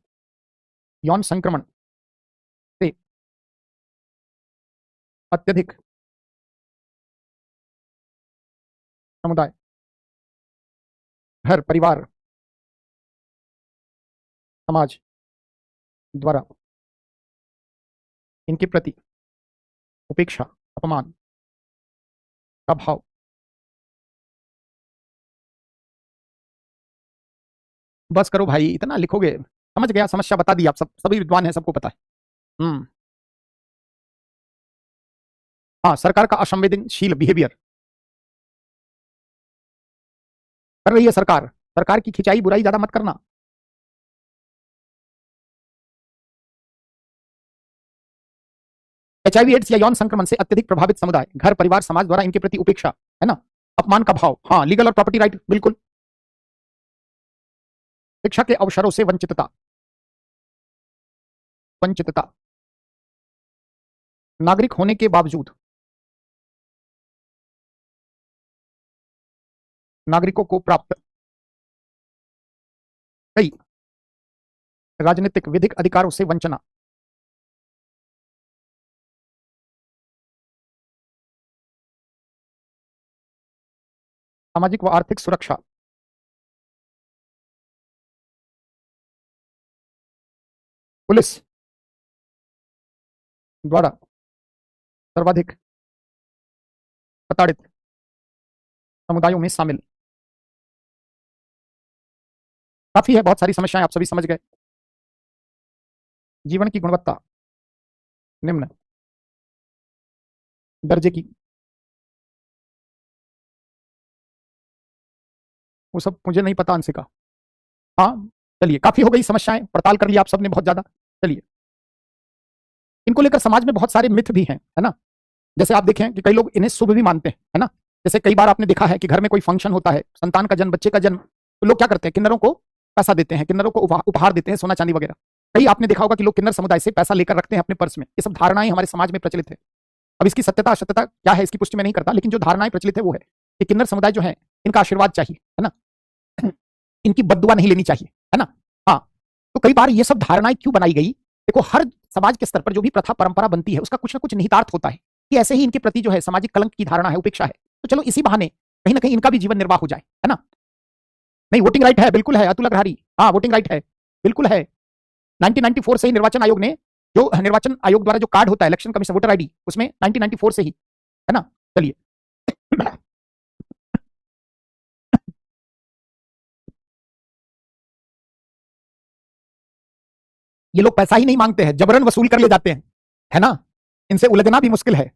यौन संक्रमण से अत्यधिक समुदाय, घर परिवार समाज द्वारा इनके प्रति उपेक्षा, अपमान का भाव। बस करो भाई, इतना लिखोगे, समझ गया, समस्या बता दी, आप सब सभी विद्वान हैं, सबको पता है। हाँ, सरकार का असंवेदनशील बिहेवियर कर रही है सरकार। सरकार की खिंचाई बुराई ज्यादा मत करना। HIV एड्स या यौन संक्रमण से अत्यधिक प्रभावित समुदाय, घर परिवार समाज द्वारा इनके प्रति उपेक्षा, है ना, अपमान का भाव। हाँ, लीगल और प्रॉपर्टी राइट, बिल्कुल। शिक्षा के अवसरों से वंचितता, वंचितता, नागरिक होने के बावजूद नागरिकों को प्राप्त कई राजनीतिक विधिक अधिकारों से वंचना, सामाजिक व आर्थिक सुरक्षा, पुलिस द्वारा सर्वाधिक प्रताड़ित समुदायों में शामिल। काफी है, बहुत सारी समस्याएं आप सभी समझ गए। जीवन की गुणवत्ता निम्न दर्जे की, वो सब मुझे नहीं पता अंशिका। हाँ चलिए, काफी हो गई समस्याएं, पड़ताल कर लिया आप सबने बहुत ज्यादा। चलिए, इनको लेकर समाज में बहुत सारे मिथ भी हैं, है ना। जैसे आप देखें कि कई लोग इन्हें शुभ भी मानते हैं, है ना। जैसे कई बार आपने देखा है कि घर में कोई फंक्शन होता है, संतान का जन्म, बच्चे का जन्म, तो लोग क्या करते हैं, किन्नरों को पैसा देते हैं, किन्नरों को उपहार देते हैं, सोना चांदी वगैरह। कई आपने देखा होगा कि लोग किन्नर समुदाय से पैसा लेकर रखते हैं अपने पर्स में। ये सब धारणाएं हमारे समाज में प्रचलित है। अब इसकी सत्यता असत्यता क्या है, इसकी पुष्टि मैं नहीं करता, लेकिन जो धारणाएं प्रचलित है वो है कि किन्नर समुदाय जो है, इनका आशीर्वाद चाहिए, है ना, इनकी बद्दुआ नहीं लेनी चाहिए, है ना। हाँ, तो कई बार ये सब धारणाएं क्यों बनाई गई, देखो हर समाज के स्तर पर जो भी प्रथा परंपरा बनती है उसका कुछ ना कुछ निहितार्थ होता है कि ऐसे ही इनके प्रति जो है सामाजिक कलंक की धारणा है, उपेक्षा है, तो चलो इसी बहाने कहीं ना कहीं इनका भी जीवन निर्वाह हो जाए, है ना। नहीं, वोटिंग राइट है, बिल्कुल है अतुल अग्रहारी, हाँ वोटिंग राइट है, बिल्कुल है। 1994 से ही निर्वाचन आयोग ने, जो निर्वाचन आयोग द्वारा जो कार्ड होता है इलेक्शन कमीशन वोटर आईडी, उसमें 1994 से ही, है ना। चलिए ये लोग पैसा ही नहीं मांगते हैं, जबरन वसूल कर ले जाते हैं, है ना। इनसे उलझना भी मुश्किल है,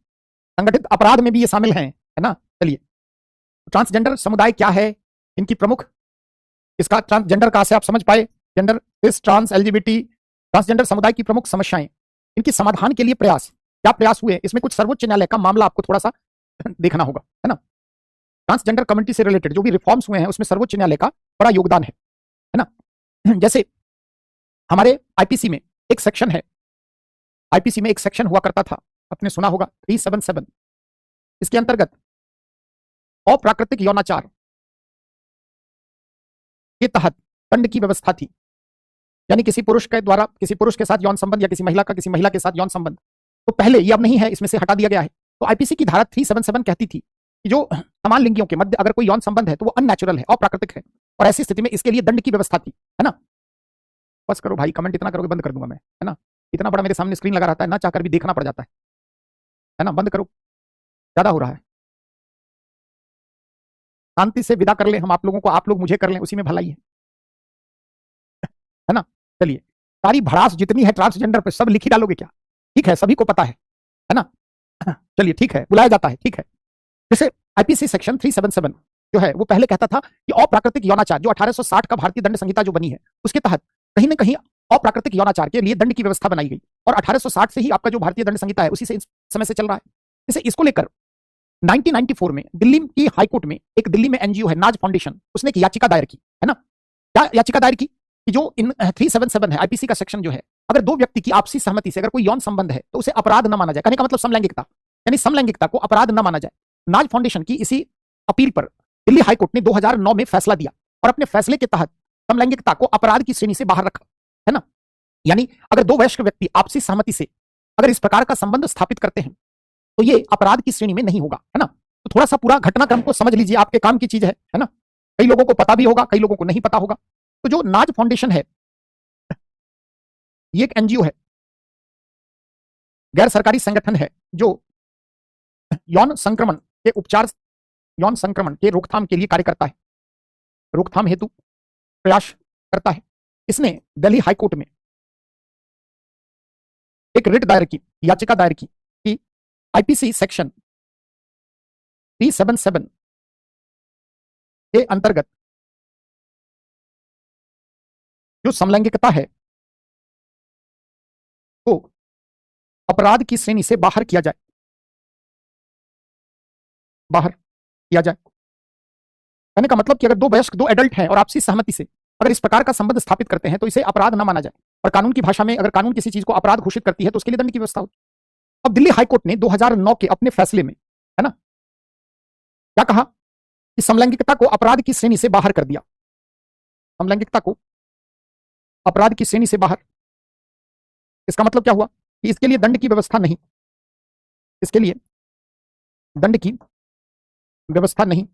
संगठित अपराध में भी ये शामिल हैं, है ना। चलिए, ट्रांसजेंडर समुदाय क्या है, इनकी प्रमुख, इसका ट्रांसजेंडर कहां से आप समझ पाए, जेंडर इस ट्रांस एलजीबीटी, ट्रांसजेंडर समुदाय की प्रमुख समस्याएं, इनकी समाधान के लिए प्रयास, क्या प्रयास हुए, इसमें कुछ सर्वोच्च न्यायालय का मामला आपको थोड़ा सा देखना होगा, है ना। ट्रांसजेंडर कम्युनिटी से रिलेटेड जो भी रिफॉर्म्स हुए हैं उसमें सर्वोच्च न्यायालय का बड़ा योगदान है ना। जैसे हमारे आईपीसी में एक सेक्शन है, आईपीसी में एक सेक्शन हुआ करता था, आपने सुना होगा 377, इसके अंतर्गत अप्राकृतिक यौनाचार के तहत दंड की व्यवस्था थी। यानी किसी पुरुष के द्वारा किसी पुरुष के साथ यौन संबंध या किसी महिला का किसी महिला के साथ यौन संबंध, तो पहले ये अब नहीं है, इसमें से हटा दिया गया है। तो आईपीसी की धारा 377 कहती थी कि जो समान लिंगियों के मध्य अगर कोई यौन संबंध है तो वो अननेचुरल है, अप्राकृतिक है, और ऐसी स्थिति में इसके लिए दंड की व्यवस्था थी, है ना। बस करो भाई, कमेंट इतना करोगे बंद कर दूंगा मैं, है ना। इतना बड़ा मेरे सामने स्क्रीन लगा रहता है ना, चाहकर भी देखना पड़ जाता है ना। बंद करो, ज्यादा हो रहा है। शांति से विदा कर ले हम आप लोगों को, आप लोग मुझे कर लें, उसी में भलाई है ना। चलिए, सारी भड़ास जितनी है ट्रांसजेंडर पे सब लिखी डालोगे क्या, ठीक है, सभी को पता है ना। चलिए ठीक है, बुलाया जाता है, ठीक है। जैसे आईपीसी सेक्शन 377 जो है वो पहले कहता था कि अप्राकृतिक यौनाचार, जो 1860 का भारतीय दंड संहिता जो बनी है उसके तहत कहीं ना कहीं अप्राकृतिक यौनाचार के लिए दंड की व्यवस्था बनाई गई, और 1860 से ही आपका जो भारतीय दंड संहिता है उसी से इस समय से चल रहा है। जैसे इसको लेकर 1994 में दिल्ली की हाईकोर्ट में एक, दिल्ली में एनजीओ है नाज फाउंडेशन, उसने एक याचिका दायर की, है ना। क्या याचिका दायर की कि जो इन 377 है आईपीसी का सेक्शन जो है, अगर दो व्यक्ति की आपसी सहमति से अगर कोई यौन संबंध है तो उसे अपराध न माना जाए। कहने का मतलब समलैंगिकता, यानी समलैंगिकता को अपराध न माना जाए। नाज फाउंडेशन की इसी अपील पर दिल्ली हाईकोर्ट ने 2009 में फैसला दिया, और अपने फैसले के तहत समलैंगिकता को अपराध की श्रेणी से बाहर रखा, है ना। यानी अगर दो वयस्क व्यक्ति आपसी सहमति से अगर इस प्रकार का संबंध स्थापित करते हैं तो ये अपराध की श्रेणी में नहीं होगा, है ना। तो थोड़ा सा पूरा घटनाक्रम को समझ लीजिए, आपके काम की चीज है ना। कई लोगों को पता भी होगा, कई लोगों को नहीं पता होगा। तो जो नाज फाउंडेशन है ये एक एनजीओ है, गैर सरकारी संगठन है, जो यौन संक्रमण के उपचार, यौन संक्रमण के रोकथाम के लिए कार्य करता है, रोकथाम हेतु प्रयास करता है। इसने दिल्ली हाईकोर्ट में एक रिट दायर की, याचिका दायर की कि आईपीसी सेक्शन 377 के अंतर्गत जो समलैंगिकता है तो अपराध की श्रेणी से बाहर किया जाए, बाहर किया जाए। कहने का मतलब कि अगर दो वयस्क, दो एडल्ट हैं और आपसी सहमति से अगर इस प्रकार का संबंध स्थापित करते हैं तो इसे अपराध न माना जाए, और कानून की भाषा में अगर कानून किसी चीज को अपराध घोषित करती है तो उसके लिए दंड की व्यवस्था होती है। अब दिल्ली हाईकोर्ट ने 2009 के अपने फैसले में, है ना, क्या कहा कि समलैंगिकता को अपराध की श्रेणी से बाहर कर दिया, समलैंगिकता को अपराध की श्रेणी से बाहर। इसका मतलब क्या हुआ कि इसके लिए दंड की व्यवस्था नहीं, इसके लिए दंड की व्यवस्था नहीं।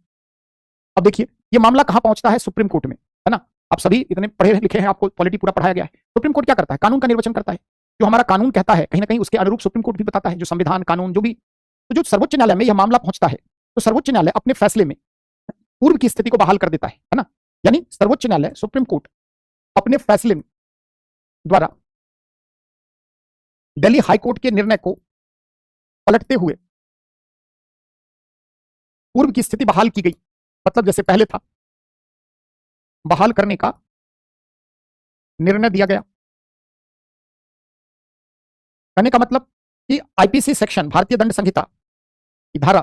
अब देखिए ये मामला कहां पहुंचता है, सुप्रीम कोर्ट में, है ना। आप सभी इतने पढ़े लिखे हैं, आपको पॉलिटी पूरा पढ़ाया गया है। सुप्रीम कोर्ट क्या करता है? कानून का निर्वचन करता है। जो हमारा कानून कहता है कहीं ना कहीं उसके अनुरूप सुप्रीम कोर्ट भी बताता है, जो संविधान कानून जो भी। तो जो सर्वोच्च न्यायालय में यह मामला पहुंचता है तो सर्वोच्च न्यायालय अपने फैसले में पूर्व की स्थिति को बहाल कर देता है ना। यानी सर्वोच्च न्यायालय सुप्रीम कोर्ट अपने फैसले द्वारा दिल्ली हाईकोर्ट के निर्णय को पलटते हुए पूर्व की स्थिति बहाल की गई। मतलब जैसे पहले था, बहाल करने का निर्णय दिया गया। कहने का मतलब कि आईपीसी सेक्शन, भारतीय दंड संहिता की धारा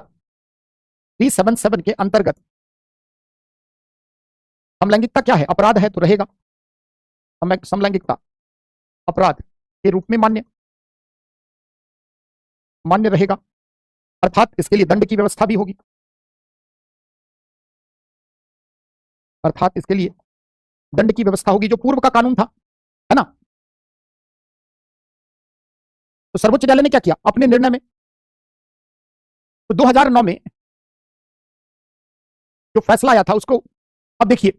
377 के अंतर्गत समलैंगिकता क्या है? अपराध है तो रहेगा। समलैंगिकता अपराध के रूप में मान्य रहेगा, अर्थात इसके लिए दंड की व्यवस्था भी होगी। अर्थात इसके लिए दंड की व्यवस्था होगी, जो पूर्व का कानून था, है ना। तो सर्वोच्च न्यायालय ने क्या किया अपने निर्णय में? तो 2009 में जो फैसला आया था उसको अब देखिए,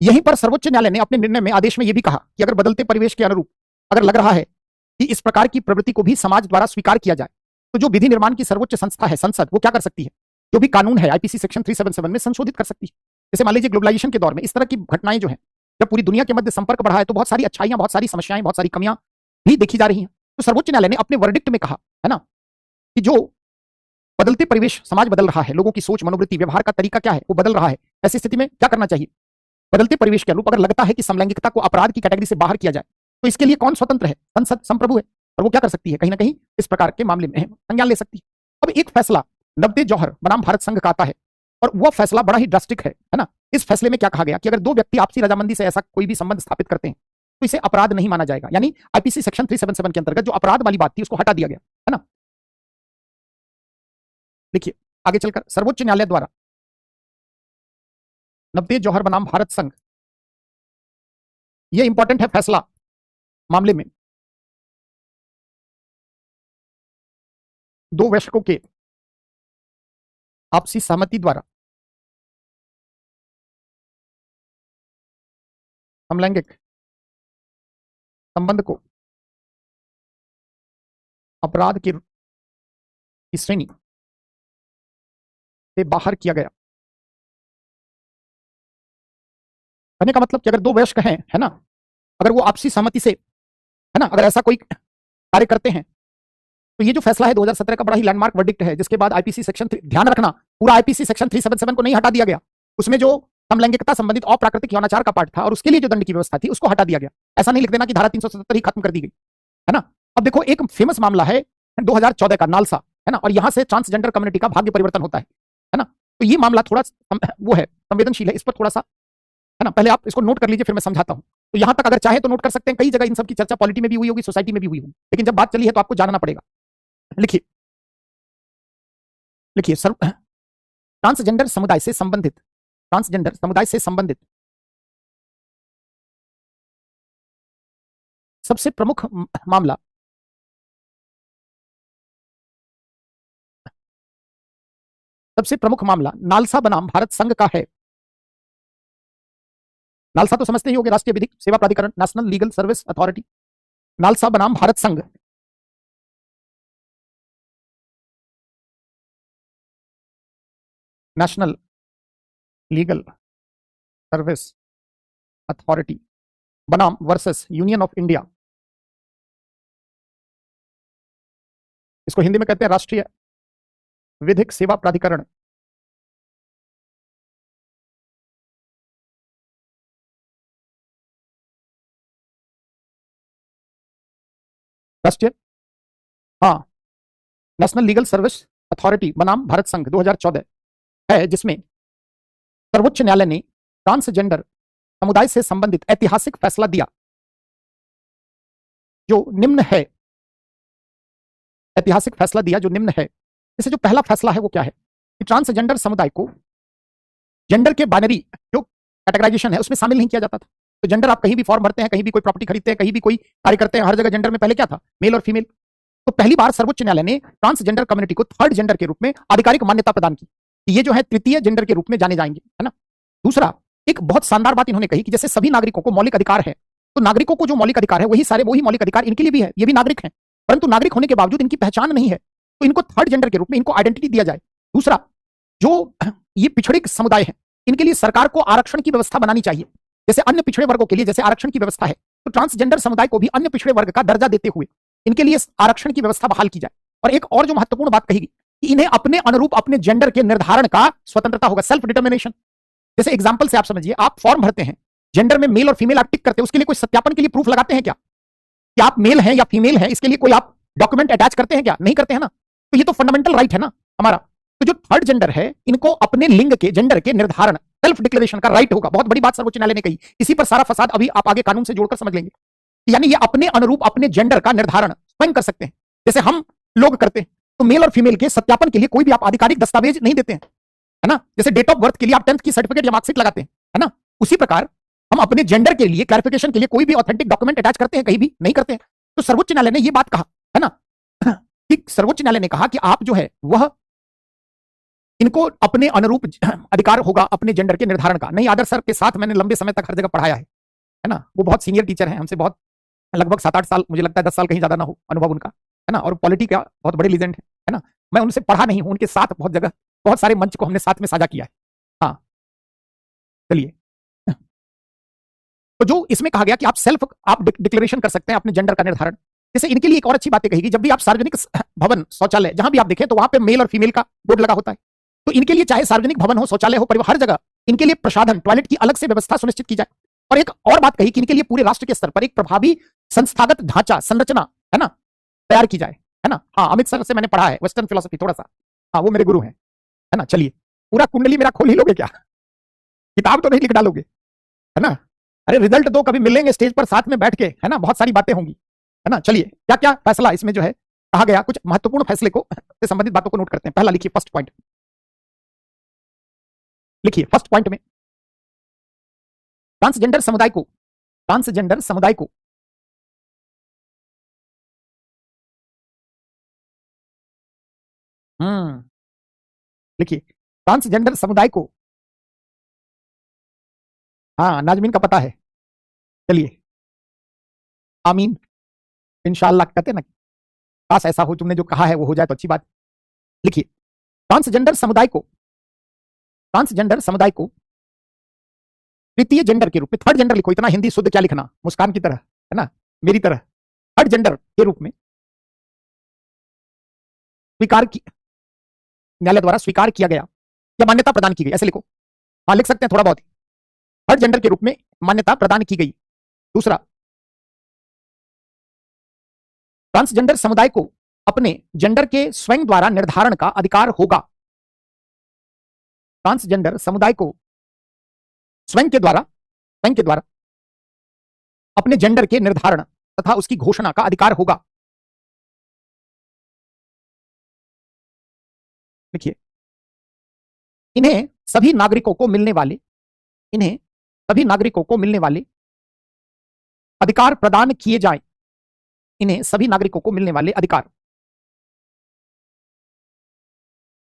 यहीं पर सर्वोच्च न्यायालय ने अपने निर्णय में, आदेश में यह भी कहा कि अगर बदलते परिवेश के अनुरूप अगर लग रहा है कि इस प्रकार की प्रवृत्ति को भी समाज द्वारा स्वीकार किया जाए, तो जो विधि निर्माण की सर्वोच्च संस्था है संसद, वो क्या कर सकती है? जो भी कानून है आईपीसी सेक्शन 377 में संशोधित कर सकती है। जैसे मान लीजिए ग्लोबलाइजेशन के दौर में इस तरह की घटनाएं जो है, जब पूरी दुनिया के मध्य संपर्क बढ़ा है, तो बहुत सारी अच्छाइयां, बहुत सारी समस्याएं, बहुत सारी कमियां भी देखी जा रही हैं। तो सर्वोच्च न्यायालय ने अपने वर्डिक्ट में कहा, है ना, कि जो बदलते परिवेश, समाज बदल रहा है, लोगों की सोच, मनोवृत्ति, व्यवहार का तरीका क्या है वो बदल रहा है। ऐसी स्थिति में क्या करना चाहिए? बदलते परिवेश के अनुरूप अगर लगता है कि समलैंगिकता को अपराध की कैटेगरी से बाहर किया जाए, तो इसके लिए कौन स्वतंत्र है? संसद संप्रभु है, और वो क्या कर सकती है? कहीं ना कहीं इस प्रकार के मामले में संज्ञान ले सकती है। अब एक फैसला नब्बे जौहर बनाम भारत संघ का आता है, और वह फैसला बड़ा ही ड्रास्टिक है ना। इस फैसले में क्या कहा गया कि अगर दो व्यक्ति आपसी रजामंदी से ऐसा कोई भी संबंध स्थापित करते हैं तो इसे अपराध नहीं माना जाएगा। यानी आईपीसी सेक्शन 377 के अंतर्गत जो अपराध वाली बात थी उसको हटा दिया गया, है ना। देखिए आगे चलकर सर्वोच्च न्यायालय द्वारा नब्बे जौहर बनाम भारत संघ, यह इंपॉर्टेंट है फैसला मामले में दो वयस्कों के आपसी सहमति द्वारा समलैंगिक संबंध को अपराध की श्रेणी से बाहर किया गया। कहने का मतलब कि अगर दो वयस्क हैं, है ना, अगर वो आपसी सहमति से, है ना, अगर ऐसा कोई कार्य करते हैं, तो ये जो फैसला है 2017 का बड़ा ही लैंडमार्क वर्डिक्ट है, जिसके बाद आईपीसी सेक्शन, ध्यान रखना, पूरा आईपीसी सेक्शन 377 को नहीं हटा दिया गया, उसमें जो समलैंगिकता संबंधित अप्राकृतिक यौनाचार का पार्ट था और उसके लिए जो दंड की व्यवस्था थी उसको हटा दिया गया। ऐसा नहीं लिख देना कि धारा 377 ही खत्म कर दी गई, है ना। अब देखो एक फेमस मामला है 2014 का नालसा, है ना, और यहां से ट्रांसजेंडर कम्युनिटी का भाग्य परिवर्तन होता है ना। तो ये मामला थोड़ा वो है, संवेदनशील है, इस पर थोड़ा सा, है ना, पहले आप इसको नोट कर लीजिए, फिर मैं समझाता हूं। तो यहां तक अगर चाहे तो नोट कर सकते हैं, कई जगह इन सब की चर्चा पॉलिटी में भी हुई होगी, सोसाइटी में भी हुई होगी, लेकिन जब बात चली है तो आपको जानना पड़ेगा। लिखिए लिखिए, ट्रांसजेंडर समुदाय से संबंधित, ट्रांसजेंडर समुदाय से संबंधित सबसे प्रमुख मामला नालसा बनाम भारत संघ का है। नालसा तो समझते ही होंगे, राष्ट्रीय विधिक सेवा प्राधिकरण, national legal service authority. NALSA बनाम भारत संघ, नेशनल लीगल सर्विस अथॉरिटी बनाम वर्सेस यूनियन ऑफ इंडिया। इसको हिंदी में कहते हैं राष्ट्रीय विधिक सेवा प्राधिकरण। राष्ट्रीय, हाँ, नेशनल लीगल सर्विस अथॉरिटी बनाम भारत संघ 2014 है, जिसमें सर्वोच्च न्यायालय ने ट्रांसजेंडर समुदाय से संबंधित ऐतिहासिक फैसला दिया, जो निम्न है। ऐतिहासिक फैसला दिया जो निम्न है। इससे जो पहला फैसला है वो क्या है कि ट्रांसजेंडर समुदाय को जेंडर के बाइनरी जो कैटेगराइजेशन है उसमें शामिल नहीं किया जाता था। तो जेंडर आप कहीं भी फॉर्म भरते हैं, कहीं भी कोई प्रॉपर्टी खरीदते हैं, कहीं भी कोई कार्य करते हैं, हर जगह जेंडर में पहले क्या था? मेल और फीमेल। तो पहली बार सर्वोच्च न्यायालय ने ट्रांसजेंडर कम्युनिटी को थर्ड जेंडर के रूप में आधिकारिक मान्यता प्रदान की कि ये जो है तृतीय जेंडर के रूप में जाने जाएंगे, है ना। दूसरा, एक बहुत शानदार बात इन्होंने कही कि जैसे सभी नागरिकों को मौलिक अधिकार है, तो नागरिकों को जो मौलिक अधिकार है वही मौलिक अधिकार इनके लिए भी है, ये भी नागरिक हैं, परंतु नागरिक होने के बावजूद इनकी पहचान नहीं है, तो इनको थर्ड जेंडर के रूप में इनको आइडेंटिटी दिया जाए। दूसरा, जो ये पिछड़े समुदाय हैं, इनके लिए सरकार को आरक्षण की व्यवस्था बनानी चाहिए, जैसे अन्य पिछड़े वर्गों के लिए जैसे आरक्षण की व्यवस्था है, तो ट्रांसजेंडर समुदाय को भी अन्य पिछड़े वर्ग का दर्जा देते हुए इनके लिए आरक्षण की व्यवस्था बहाल की जाए। और एक और जो महत्वपूर्ण बात कही कि इन्हें अपने अनुरूप अपने जेंडर के निर्धारण का स्वतंत्रता होगा, सेल्फ डिटर्मिनेशन। जैसे एग्जाम्पल से आप समझिए, आप फॉर्म भरते हैं, जेंडर में मेल और फीमेल आप टिक करते हैं, उसके लिए कोई सत्यापन के लिए प्रूफ लगाते हैं क्या कि आप मेल हैं या फीमेल हैं, इसके लिए कोई आप डॉक्यूमेंट अटैच करते हैं क्या? नहीं करते हैं ना। तो ये तो फंडामेंटल राइट है ना हमारा। तो जो थर्ड जेंडर है, इनको अपने लिंग के जेंडर के निर्धारण सेल्फ डिक्लेरेशन का राइट होगा। बहुत बड़ी बात सर्वोच्च न्यायालय ने कही, इसी पर सारा फसाद अभी आप आगे कानून से जोड़कर समझ लेंगे। यानी ये अपने अनुरूप अपने जेंडर का निर्धारण स्वयं कर सकते हैं, जैसे हम लोग करते हैं। तो मेल और फीमेल के सत्यापन के लिए कोई भी आप आधिकारिक दस्तावेज नहीं देते हैं, है ना। जैसे डेट ऑफ बर्थ के लिए आप 10th की सर्टिफिकेट या मार्कशीट लगाते हैं, है ना। उसी प्रकार हम अपने जेंडर के लिए क्लैरिफिकेशन के लिए कोई भी ऑथेंटिक डॉक्यूमेंट अटैच करते हैं? कहीं भी नहीं करते हैं। तो सर्वोच्च न्यायालय ने यह बात कहा, है ना, कि सर्वोच्च न्यायालय ने कहा कि आप जो है वह इनको अपने अनुरूप अधिकार होगा अपने जेंडर के निर्धारण का। नहीं, आदर्श सर के साथ मैंने लंबे समय तक हर जगह पढ़ाया है ना। वो बहुत सीनियर टीचर हैं हमसे, बहुत लगभग 7-8 साल, मुझे लगता है 10 साल कहीं ज्यादा ना हो अनुभव उनका, है ना। और पॉलिटी का बहुत बड़े लीजेंड है ना। मैं उनसे पढ़ा नहीं हूं, उनके साथ बहुत जगह बहुत सारे मंच को हमने साथ में साझा किया है। हाँ, चलिए। तो जो इसमें कहा गया कि आप सेल्फ आप डिक्लेरेशन कर सकते हैं अपने जेंडर का निर्धारण। जैसे इनके लिए एक और अच्छी बात कही, जब भी आप सार्वजनिक भवन शौचालय जहां भी आप देखें तो वहां पे मेल और फीमेल का बोर्ड लगा होता है। तो इनके लिए चाहे सार्वजनिक भवन हो, शौचालय हो, परिवहन, हर जगह इनके लिए प्रसाधन टॉयलेट की अलग से व्यवस्था सुनिश्चित की जाए। और एक और बात कही कि इनके लिए पूरे राष्ट्र के स्तर पर एक प्रभावी संस्थागत ढांचा संरचना, है ना, तैयार की जाए, है ना। हाँ, अमित सर से मैंने पढ़ा है वेस्टर्न फिलोसफी थोड़ा सा, हाँ वो मेरे गुरु हैं, है ना। चलिए, पूरा कुंडली मेरा खोल ही लोगे क्या? किताब तो नहीं लिख डालोगे, है ना। अरे रिजल्ट दो, कभी मिलेंगे स्टेज पर साथ में बैठ के, है ना, बहुत सारी बातें होंगी, है ना। चलिए, क्या क्या फैसला इसमें जो है कहा गया, कुछ महत्वपूर्ण फैसले को से संबंधित बातों को नोट करते हैं। पहला लिखिए, फर्स्ट पॉइंट लिखिए। फर्स्ट पॉइंट में ट्रांसजेंडर समुदाय को लिखिए, ट्रांसजेंडर समुदाय को, हाँ नाजमीन का पता है। चलिए, आमीन, इंशाअल्लाह कहते हैं ना, काश ऐसा हो, तुमने जो कहा है वो हो जाए तो अच्छी बात। लिखिए, ट्रांसजेंडर समुदाय को तृतीय जेंडर के रूप में, थर्ड जेंडर लिखो, इतना हिंदी शुद्ध क्या लिखना, मुस्कान की तरह, है ना, मेरी तरह, थर्ड जेंडर के रूप में स्वीकार की, न्यायालय द्वारा स्वीकार किया गया या मान्यता प्रदान की गई, ऐसे लिखो। हाँ, लिख सकते हैं थोड़ा बहुत, थर्ड जेंडर के रूप में मान्यता प्रदान की गई। दूसरा, ट्रांसजेंडर समुदाय को अपने जेंडर के स्वयं द्वारा निर्धारण का अधिकार होगा। ट्रांसजेंडर समुदाय को स्वयं के द्वारा अपने जेंडर के निर्धारण तथा उसकी घोषणा का अधिकार होगा। देखिए, इन्हें सभी नागरिकों को मिलने वाले अधिकार प्रदान किए जाएं। इन्हें सभी नागरिकों को मिलने वाले अधिकार,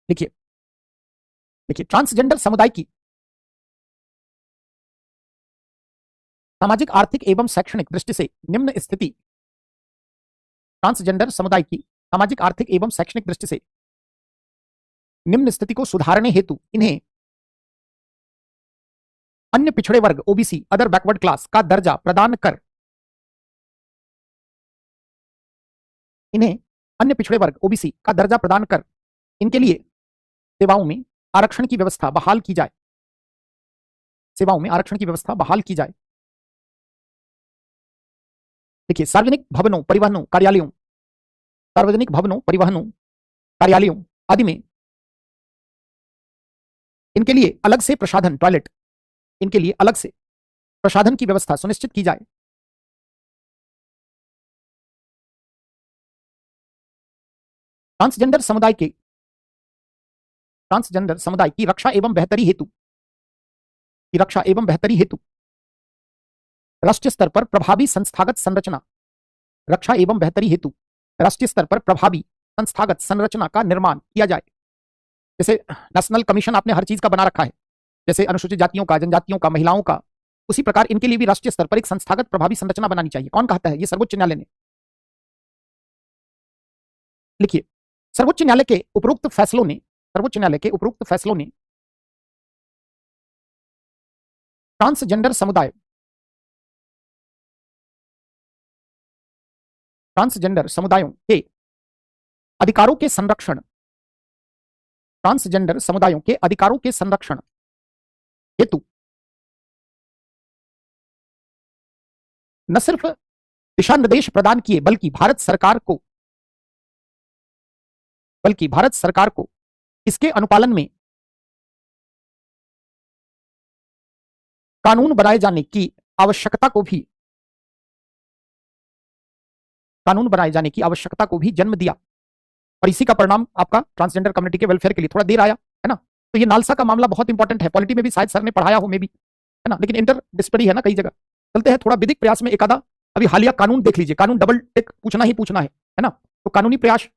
देखिए ट्रांसजेंडर समुदाय की सामाजिक, आर्थिक एवं शैक्षणिक दृष्टि से निम्न स्थिति, ट्रांसजेंडर समुदाय की सामाजिक, आर्थिक एवं शैक्षणिक दृष्टि से निम्न स्थिति को सुधारने हेतु इन्हें अन्य पिछड़े वर्ग ओबीसी, अदर बैकवर्ड क्लास का दर्जा प्रदान कर, इन्हें अन्य पिछड़े वर्ग ओबीसी का दर्जा प्रदान कर इनके लिए सेवाओं में आरक्षण की व्यवस्था बहाल की जाए। सेवाओं में आरक्षण की व्यवस्था बहाल की जाए। देखिए, सार्वजनिक भवनों, परिवहनों, कार्यालयों आदि में इनके लिए अलग से प्रसाधन टॉयलेट, इनके लिए अलग से प्रसाधन की व्यवस्था सुनिश्चित की जाए। ट्रांसजेंडर समुदाय की रक्षा एवं बेहतरी हेतु राष्ट्रीय स्तर पर प्रभावी संस्थागत संरचना, रक्षा एवं बेहतरी हेतु राष्ट्रीय स्तर पर प्रभावी संस्थागत संरचना का निर्माण किया जाए। जैसे नेशनल कमीशन आपने हर चीज का बना रखा है, जैसे अनुसूचित जातियों का, जनजातियों का, महिलाओं का, उसी प्रकार इनके लिए भी राष्ट्रीय स्तर पर एक संस्थागत प्रभावी संरचना बनानी चाहिए। कौन कहता है? ये सर्वोच्च न्यायालय ने। लिखिए, सर्वोच्च न्यायालय के उपरोक्त फैसलों ने ट्रांसजेंडर समुदायों के अधिकारों के संरक्षण हेतु न सिर्फ दिशा निर्देश प्रदान किए बल्कि भारत सरकार को इसके अनुपालन में कानून बनाए जाने की आवश्यकता को भी जन्म दिया। और इसी का परिणाम आपका ट्रांसजेंडर कम्युनिटी के वेलफेयर के लिए थोड़ा देर आया, है ना। तो ये नालसा का मामला बहुत इंपॉर्टेंट है, पॉलिटी में भी शायद सर ने पढ़ाया हो, मे भी, है ना, लेकिन इंटर डिसिप्लिनरी है ना कई जगह। चलते हैं थोड़ा विधिक प्रयास में एक आधा अभी हालिया कानून देख लीजिए। कानून डबल टिक पूछना है ना। तो कानूनी प्रयास,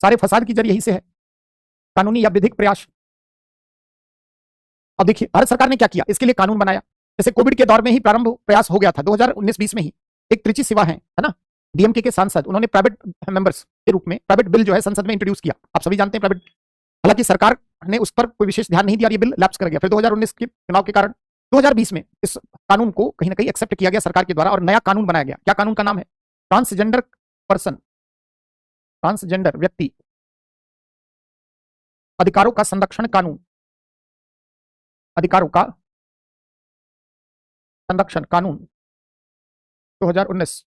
सारे फसाद की जड़ यही से है, कानूनी या विधिक प्रयास। अब देखिए भारत सरकार ने क्या किया, इसके लिए कानून बनाया। जैसे कोविड के दौर में ही प्रारंभ प्रयास हो गया था, 2019-20 में ही। एक त्रिची सिवा है ना, डीएमके के सांसद, उन्होंने प्राइवेट मेंबर्स के रूप में प्राइवेट बिल जो है संसद में इंट्रोड्यूस किया। आप सभी जानते हैं प्राइवेट, हालांकि सरकार ने उस पर कोई विशेष ध्यान नहीं दिया, ये बिल लैप्स कर गया। फिर 2019 के चुनाव के कारण 2020 में इस कानून को कहीं ना कहीं एक्सेप्ट किया गया सरकार के द्वारा और नया कानून बनाया गया। क्या कानून का नाम है? ट्रांसजेंडर व्यक्ति अधिकारों का संरक्षण कानून। 2019।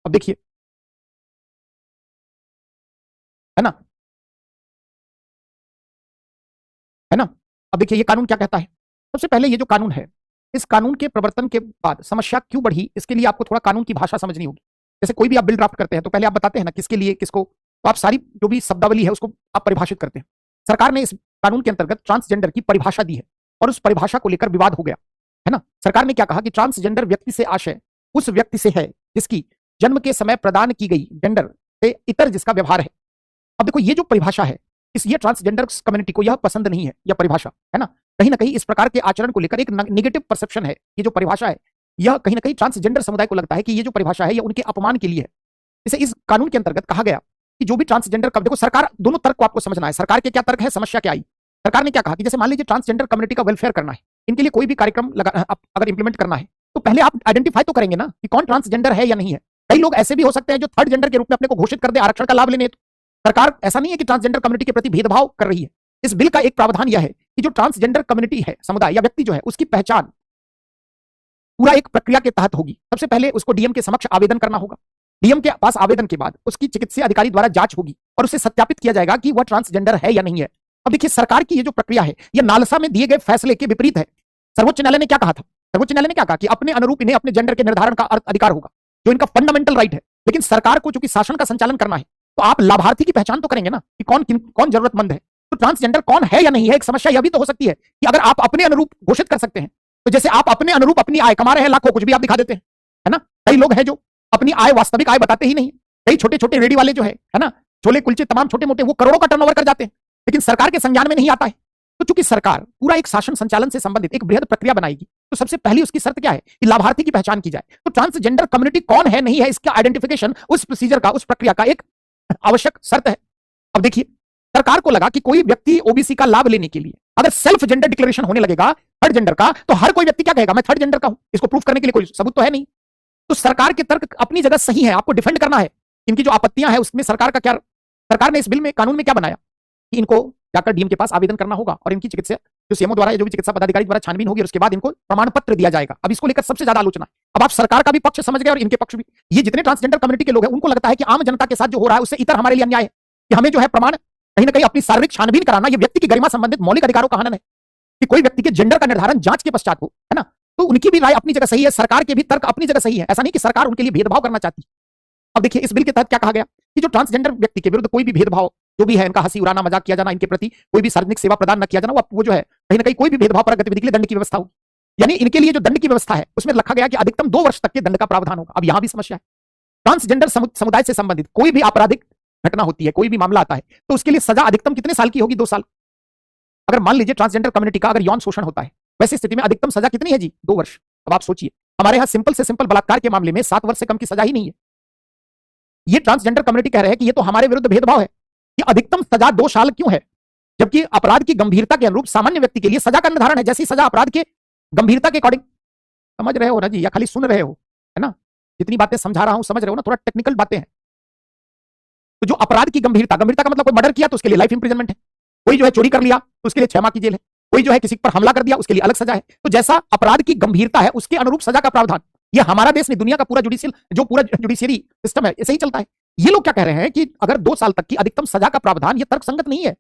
अब देखिए, है ना। अब देखिए ये कानून क्या कहता है। सबसे पहले ये जो कानून है, इस कानून के प्रवर्तन के बाद समस्या क्यों बढ़ी, इसके लिए आपको थोड़ा कानून की भाषा समझनी होगी। जैसे कोई भी आप बिल ड्राफ्ट करते हैं तो पहले आप बताते हैं ना किसके लिए, किसको, तो आप सारी जो भी शब्दावली है उसको आप परिभाषित करते हैं। सरकार ने इस कानून के अंतर्गत ट्रांसजेंडर की परिभाषा दी है और उस परिभाषा को लेकर विवाद हो गया, है ना। सरकार ने क्या कहा कि ट्रांसजेंडर व्यक्ति से आशय उस व्यक्ति से है जिसकी जन्म के समय प्रदान की गई जेंडर से इतर जिसका व्यवहार है। अब देखो ये जो परिभाषा है, ये ट्रांसजेंडर कम्युनिटी को यह पसंद नहीं है, यह परिभाषा, है ना। कहीं ना कहीं इस प्रकार के आचरण को लेकर एक नेगेटिव परसेप्शन है। ये जो परिभाषा है, यह कहीं ना कहीं ट्रांसजेंडर समुदाय को लगता है कि ये जो परिभाषा है यह उनके अपमान के लिए है। इसे इस कानून के अंतर्गत कहा गया कि जो भी ट्रांसजेंडर का, देखो सरकार, दोनों तर्क को आपको समझना है। सरकार के क्या तर्क है, समस्या क्या आई। सरकार ने क्या कहा कि जैसे मान लीजिए ट्रांसजेंडर कम्युनिटी का वेलफेयर करना है, इनके लिए कोई भी कार्यक्रम अगर इंप्लीमेंट करना है तो पहले आप आइडेंटिफाई तो करेंगे ना कि कौन ट्रांसजेंडर है या नहीं है। कई लोग ऐसे भी हो सकते हैं जो थर्ड जेंडर के रूप में अपने को घोषित कर दे आरक्षण का लाभ लेने। तो सरकार ऐसा नहीं है कि ट्रांसजेंडर कम्युनिटी के प्रति भेदभाव कर रही है। इस बिल का एक प्रावधान यह है कि जो ट्रांसजेंडर कम्युनिटी है, समुदाय या व्यक्ति जो है, उसकी पहचान पूरा एक प्रक्रिया के तहत होगी। सबसे पहले उसको डीएम के समक्ष आवेदन करना होगा। डीएम के पास आवेदन के बाद उसकी चिकित्सीय अधिकारी द्वारा जांच होगी और उसे सत्यापित किया जाएगा कि वह ट्रांसजेंडर है या नहीं है। अब देखिए सरकार की ये जो प्रक्रिया है, यह नालसा में दिए गए फैसले के विपरीत है। सर्वोच्च न्यायालय ने क्या कहा था? सर्वोच्च न्यायालय ने क्या कहा कि अपने अनुरूप इन्हें अपने जेंडर के निर्धारण का अधिकार होगा, जो इनका फंडामेंटल राइट है। लेकिन सरकार को चूंकि शासन का संचालन करना है, तो आप लाभार्थी की पहचान तो करेंगे ना कि कौन जरूरतमंद है। तो ट्रांसजेंडर कौन है या नहीं है, एक समस्या यह भी तो हो सकती है कि अगर आप अपने अनुरूप घोषित कर सकते हैं, तो जैसे आप अपने अनुरूप अपनी आय कमा रहे हैं लाखों, कुछ भी आप दिखा देते हैं, है ना। कई लोग हैं जो अपनी आय, वास्तविक आय बताते ही नहीं। कई छोटे छोटे रेडी वाले जो है ना, छोले कुलचे तमाम छोटे मोटे, वो करोड़ों का टर्नओवर कर जाते हैं, लेकिन सरकार के संज्ञान में नहीं आता है। तो चूंकि सरकार पूरा एक शासन संचालन से संबंधित एक बृहद प्रक्रिया बनाएगी, तो सबसे पहली उसकी शर्त क्या है कि लाभार्थी की पहचान की जाए। तो ट्रांसजेंडर कम्युनिटी कौन है, नहीं है, इसका आइडेंटिफिकेशन उस प्रोसीजर का, उस प्रक्रिया का एक आवश्यक शर्त है। अब देखिए सरकार को लगा कि कोई व्यक्ति ओबीसी का लाभ लेने के लिए अगर सेल्फ जेंडर डिक्लेरेशन होने लगेगा थर्ड जेंडर का, तो हर कोई व्यक्ति क्या कहेगा, मैं थर्ड जेंडर का हूं। इसको प्रूफ करने के लिए कोई सबूत तो है नहीं। तो सरकार के तर्क अपनी जगह सही है, आपको डिफेंड करना है। इनकी जो आपत्तियां हैं उसमें सरकार का क्या, सरकार ने इस बिल में, कानून में क्या बनाया कि इनको जाकर डीएम के पास आवेदन करना होगा और इनकी चिकित्सा जो सीएमओ द्वारा, जो भी चिकित्सा पदाधिकारी द्वारा छानबीन होगी और उसके बाद इनको प्रमाण पत्र दिया जाएगा। अब इसको लेकर सबसे ज्यादा आलोचना। अब आप सरकार का भी पक्ष समझ गए और इनके पक्ष भी। ये जितने ट्रांसजेंडर कम्युनिटी के लोग हैं उनको लगता है कि आम जनता के साथ जो हो रहा है उससे इतर हमारे लिए अन्याय है, कि हमें जो है प्रमाण कहीं ना कहीं अपनी शारीरिक छानबीन कराना, ये व्यक्ति की गरिमा संबंधित मौलिक अधिकारों का हनन है कि कोई व्यक्ति के जेंडर का निर्धारण जांच के पश्चात हो, है ना। तो उनकी भी राय अपनी जगह सही है, सरकार के भी तर्क अपनी जगह सही है। ऐसा नहीं कि सरकार उनके लिए भेदभाव करना चाहती। अब देखिए इस बिल के तहत क्या कहा गया कि जो ट्रांसजेंडर व्यक्ति के विरुद्ध कोई भी भेदभाव जो भी है, इनका हंसी उड़ाना, मजाक किया जाना, इनके प्रति कोई भी सार्वजनिक सेवा प्रदान न किया जाना, वो जो है कहीं ना कहीं कोई भी भेदभाव पर गतिविधि के लिए दंड की व्यवस्था होगी। यानी इनके लिए जो दंड की व्यवस्था है उसमें रखा गया कि अधिकतम 2 वर्ष तक के दंड का प्रावधान होगा। अब यहां भी समस्या है, ट्रांसजेंडर समुदाय से संबंधित कोई भी आपराधिक घटना होती है, कोई भी मामला आता है, तो उसके लिए सजा अधिकतम कितने साल की होगी? 2 साल। अगर मान लीजिए ट्रांसजेंडर कम्युनिटी का अगर यौन शोषण होता है, वैसी स्थिति में अधिकतम सजा कितनी है जी? 2 वर्ष। अब आप सोचिए, हमारे यहां सिंपल से सिंपल बलात्कार के मामले में 7 वर्ष से कम की सजा ही नहीं है। ये ट्रांसजेंडर कम्युनिटी कह रहे हैं कि ये तो हमारे विरुद्ध भेदभाव है कि अधिकतम सजा 2 साल क्यों है, जबकि अपराध की गंभीरता के अनुरूप सामान्य व्यक्ति के लिए सजा का निर्धारण है जैसी सजा अपराध के गंभीरता के अकॉर्डिंग। समझ रहे हो ना जी, या खाली सुन रहे हो? है ना, जितनी बातें समझा रहा हूं समझ रहे हो ना, थोड़ा टेक्निकल बातें हैं। तो जो अपराध की गंभीरता, गंभीरता का मतलब कोई मर्डर किया तो उसके लिए लाइफ इंप्रिजनमेंट है, कोई जो है चोरी कर लिया तो उसके लिए 6 माह की जेल है, कोई जो है किसी पर हमला कर दिया उसके लिए अलग सजा है। तो जैसा अपराध की गंभीरता है उसके अनुरूप सजा का प्रावधान, ये हमारा देश नहीं दुनिया का पूरा जुडिशियरी सिस्टम है, ऐसे ही चलता है। ये लोग क्या कह रहे हैं कि अगर 2 साल तक की अधिकतम सजा का प्रावधान, ये तर्कसंगत नहीं है।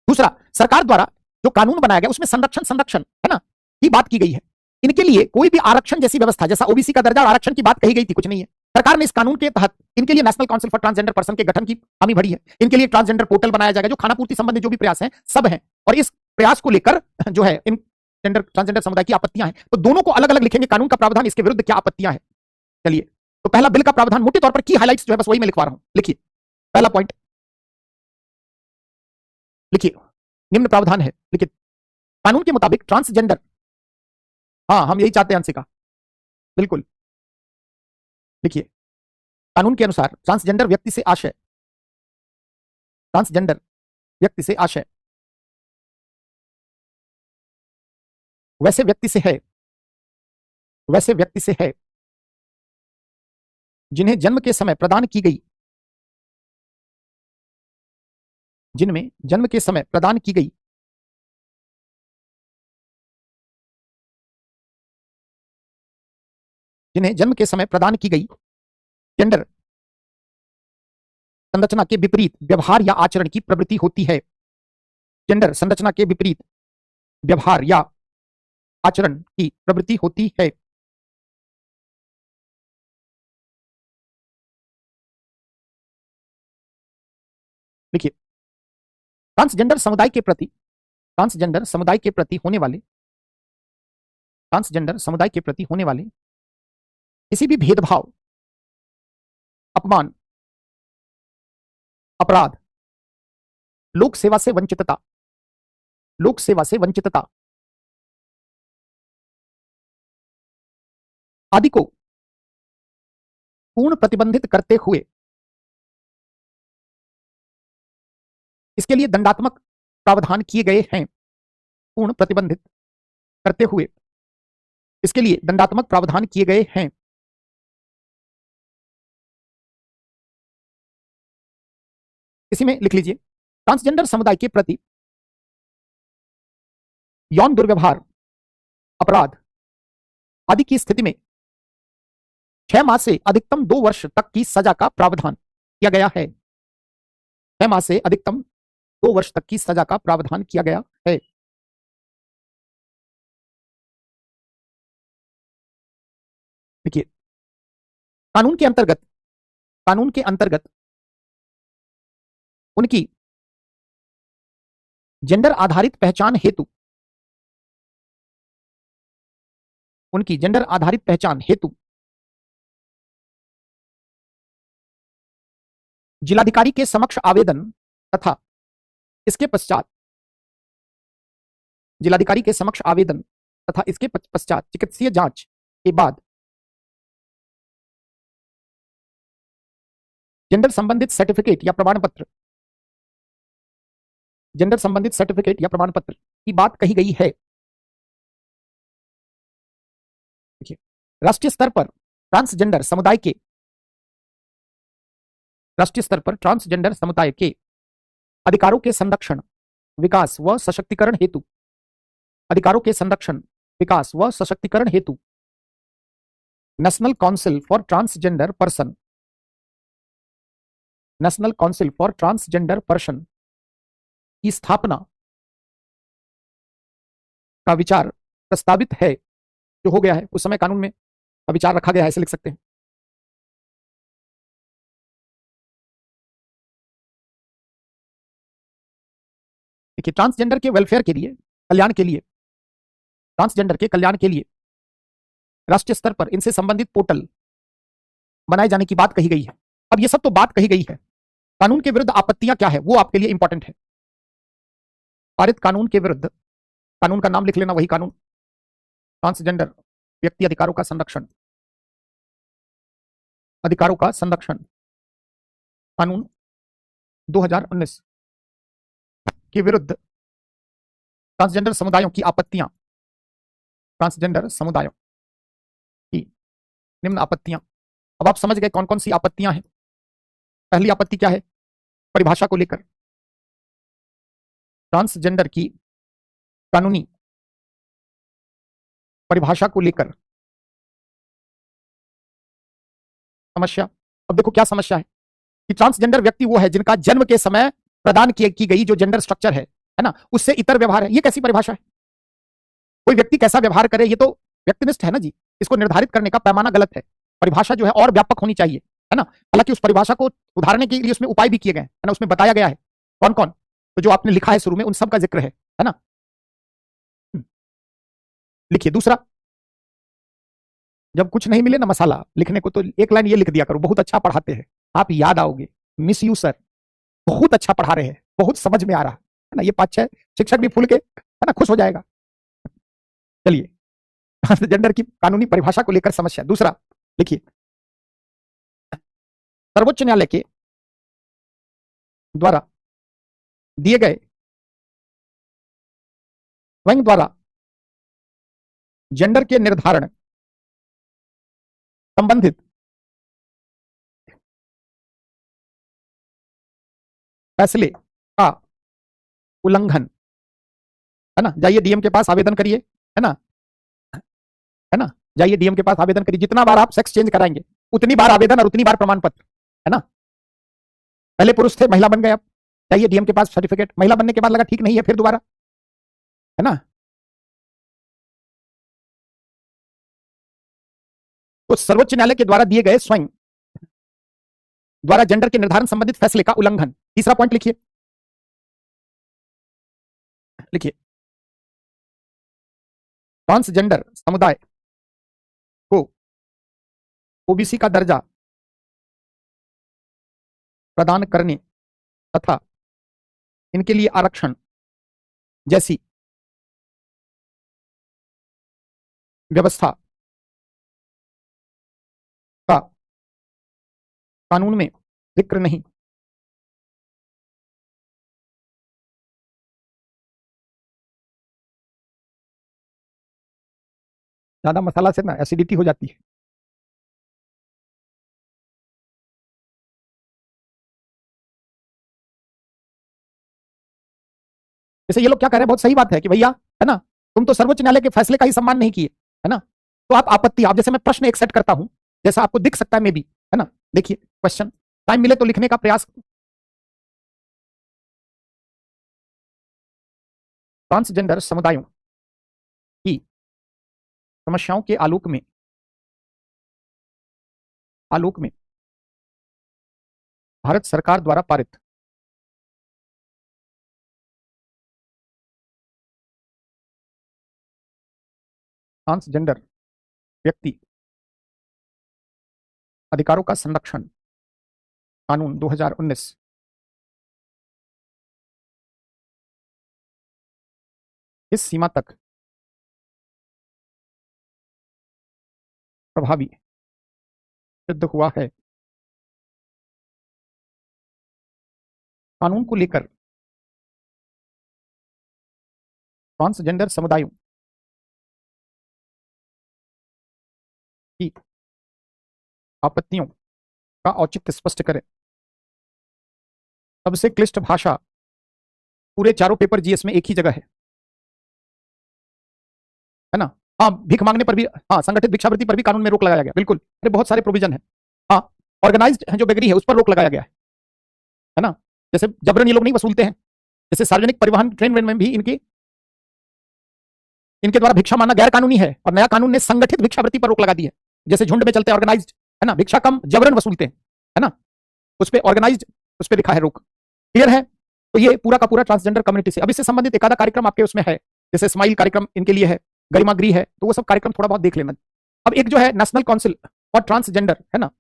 दूसरा, सरकार द्वारा जो कानून बनाया गया उसमें संरक्षण है ना, की बात की गई है। इनके लिए कोई भी आरक्षण जैसी व्यवस्था, जैसा ओबीसी का दर्जा और आरक्षण की बात कही गई थी, कुछ नहीं है। सरकार ने इस कानून के तहत इनके लिए national council for transgender person के गठन की हामी भरी है। इनके लिए ट्रांसजेंडर पोर्टल बनाया जाएगा, जो खाना पूर्ति संबंधी जो भी प्रयास हैं सब हैं, और इस प्रयास को लेकर जो है इन ट्रांसजेंडर समुदाय की आपत्तियां हैं, तो दोनों को अलग अलग लिखेंगे, कानून का प्रावधान, इसके विरुद्ध क्या आपत्तियां हैं। चलिए, तो पहला बिल का प्रावधान मोटे तौर पर की हाइलाइट्स जो है बस वही मैं लिखवा रहा हूं, लिखिए। पहला पॉइंट लिखिए, निम्न प्रावधान है, लिखिए। कानून के मुताबिक ट्रांसजेंडर, हाँ हम यही चाहते हैं अंशिका, बिल्कुल लिखिए। कानून के अनुसार ट्रांसजेंडर व्यक्ति से आशय, ट्रांसजेंडर व्यक्ति से आशय वैसे व्यक्ति से है, वैसे व्यक्ति से है जिन्हें जन्म के समय प्रदान की गई, जिनमें जन्म के समय प्रदान की गई जिन्हें जन्म के समय प्रदान की गई जेंडर संरचना के विपरीत व्यवहार या आचरण की प्रवृत्ति होती है। जेंडर संरचना के विपरीत व्यवहार या आचरण की प्रवृत्ति होती है। देखिए, ट्रांसजेंडर समुदाय के प्रति, ट्रांसजेंडर समुदाय के प्रति होने वाले, ट्रांसजेंडर समुदाय के प्रति होने वाले किसी भी भेदभाव, अपमान, अपराध, लोक सेवा से वंचितता, लोक सेवा से वंचितता आदि को पूर्ण प्रतिबंधित करते हुए इसके लिए दंडात्मक प्रावधान किए गए हैं। पूर्ण प्रतिबंधित करते हुए इसके लिए दंडात्मक प्रावधान किए गए हैं। इसी में लिख लीजिए, ट्रांसजेंडर समुदाय के प्रति यौन दुर्व्यवहार, अपराध आदि की स्थिति में 6 माह से अधिकतम 2 वर्ष तक की सजा का प्रावधान किया गया है। 6 माह से अधिकतम 2 वर्ष तक की सजा का प्रावधान किया गया है। देखिए, कानून के अंतर्गत, कानून के अंतर्गत उनकी जेंडर आधारित पहचान हेतु, उनकी जेंडर आधारित पहचान हेतु जिलाधिकारी के समक्ष आवेदन तथा इसके पश्चात, जिलाधिकारी के समक्ष आवेदन तथा इसके पश्चात चिकित्सीय जांच के बाद जेंडर संबंधित सर्टिफिकेट या प्रमाण पत्र, जेंडर संबंधित सर्टिफिकेट या प्रमाण पत्र की बात कही गई है। देखिए, राष्ट्रीय स्तर पर ट्रांसजेंडर समुदाय के, राष्ट्रीय स्तर पर ट्रांसजेंडर समुदाय के अधिकारों के संरक्षण, विकास व सशक्तिकरण हेतु, अधिकारों के संरक्षण, विकास व सशक्तिकरण हेतु national council for transgender person, national council for transgender person की स्थापना का विचार प्रस्तावित है, जो हो गया है उस समय कानून में विचार रखा गया है, ऐसे लिख सकते हैं। देखिए, ट्रांसजेंडर के वेलफेयर के लिए, कल्याण के लिए, ट्रांसजेंडर के कल्याण के लिए राष्ट्रीय स्तर पर इनसे संबंधित पोर्टल बनाए जाने की बात कही गई है। अब ये सब तो बात कही गई है, कानून के विरुद्ध आपत्तियां क्या है वो आपके लिए इंपॉर्टेंट है। पारित कानून के विरुद्ध, कानून का नाम लिख लेना, वही कानून, ट्रांसजेंडर व्यक्ति अधिकारों का संरक्षण, अधिकारों का संरक्षण कानून 2019 के विरुद्ध ट्रांसजेंडर समुदायों की आपत्तियां, ट्रांसजेंडर समुदायों की निम्न आपत्तियां। अब आप समझ गए कौन कौन सी आपत्तियां हैं। पहली आपत्ति क्या है? परिभाषा को लेकर, ट्रांसजेंडर की कानूनी परिभाषा को लेकर समस्या। अब देखो क्या समस्या है कि ट्रांसजेंडर व्यक्ति वो है जिनका जन्म के समय प्रदान की गई जो जेंडर स्ट्रक्चर है ना, उससे इतर व्यवहार है। ये कैसी परिभाषा है? कोई व्यक्ति कैसा व्यवहार करे, ये तो व्यक्तिनिष्ठ है ना जी। इसको निर्धारित करने का पैमाना गलत है। परिभाषा जो है और व्यापक होनी चाहिए, है ना। हालांकि उस परिभाषा को सुधारने के लिए उसमें उपाय भी किए गए हैं, है ना। उसमें बताया गया है कौन कौन, तो जो आपने लिखा है शुरू में उन सब का जिक्र है ना। लिखिए दूसरा, जब कुछ नहीं मिले ना मसाला लिखने को, तो एक लाइन ये लिख दिया करो, बहुत अच्छा पढ़ाते हैं आप, याद आओगे। मिस यू सर, बहुत अच्छा पढ़ा रहे हैं, बहुत समझ में आ रहा है ना। ये 5-6 शिक्षक भी फूल के, है ना, खुश हो जाएगा। चलिए, ट्रांसजेंडर की कानूनी परिभाषा को लेकर समस्या। दूसरा लिखिए, सर्वोच्च न्यायालय के द्वारा दिए गए स्वयं द्वारा जेंडर के निर्धारण संबंधित फैसले का उल्लंघन, है ना। जाइए डीएम के पास आवेदन करिए, है ना, है ना। जाइए डीएम के पास आवेदन करिए। जितना बार आप सेक्स चेंज कराएंगे उतनी बार आवेदन और उतनी बार प्रमाण पत्र, है ना। पहले पुरुष थे, महिला बन गए, अब जाइए डीएम के पास सर्टिफिकेट। महिला बनने के बाद लगा ठीक नहीं है, फिर दोबारा, है ना। तो सर्वोच्च न्यायालय के द्वारा दिए गए स्वयं द्वारा जेंडर के निर्धारण संबंधित फैसले का उल्लंघन। तीसरा पॉइंट लिखिए, लिखिए, ट्रांसजेंडर समुदाय को ओबीसी का दर्जा प्रदान करने तथा इनके लिए आरक्षण जैसी व्यवस्था का कानून में जिक्र नहीं। ज्यादा मसाला से ना एसिडिटी हो जाती है। जैसे ये लोग क्या कह रहे हैं, बहुत सही बात है कि भैया, है ना, तुम तो सर्वोच्च न्यायालय के फैसले का ही सम्मान नहीं किए, है ना। तो आप आपत्ति, आप जैसे मैं प्रश्न एक सेट करता हूं, जैसा आपको दिख सकता है मे भी, है ना। देखिए क्वेश्चन, टाइम मिले तो लिखने का प्रयास। ट्रांसजेंडर समुदायों की समस्याओं के आलोक में भारत सरकार द्वारा पारित ट्रांसजेंडर व्यक्ति अधिकारों का संरक्षण कानून 2019 इस सीमा तक प्रभावी सिद्ध हुआ है। कानून को लेकर ट्रांसजेंडर समुदायों की आपत्तियों का औचित्य स्पष्ट करें। सबसे क्लिष्ट भाषा पूरे चारों पेपर जीएस में एक ही जगह है ना। हाँ, भीख मांगने पर भी, हाँ, संगठित भिक्षावृत्ति पर भी कानून में रोक लगाया गया, बिल्कुल। अरे बहुत सारे प्रोविजन है। हाँ, ऑर्गेनाइज्ड जो बेगरी है उस पर रोक लगाया गया है ना। जैसे जबरन ये लोग नहीं वसूलते हैं, जैसे सार्वजनिक परिवहन ट्रेन वेन में भी इनके द्वारा भिक्षा मांगना गैर कानूनी है, और नया कानून ने संगठित भिक्षावृत्ति पर रोक लगा दी है। जैसे झुंड में चलते हैं ऑर्गेनाइज्ड, है ना, भिक्षा कम जबरन वसूलते हैं, है ना, उस पर ऑर्गेनाइज्ड, उस पर लिखा है रोक। क्लियर है? तो ये पूरा का पूरा ट्रांसजेंडर कम्युनिटी से। अब इससे संबंधित एक आधा कार्यक्रम आपके उसमें है, जैसे स्माइल कार्यक्रम इनके लिए है, गरिमा गृह है, तो वो सब कार्यक्रम थोड़ा बहुत देख लेना। अब एक जो है नेशनल काउंसिल फॉर ट्रांसजेंडर, है ना,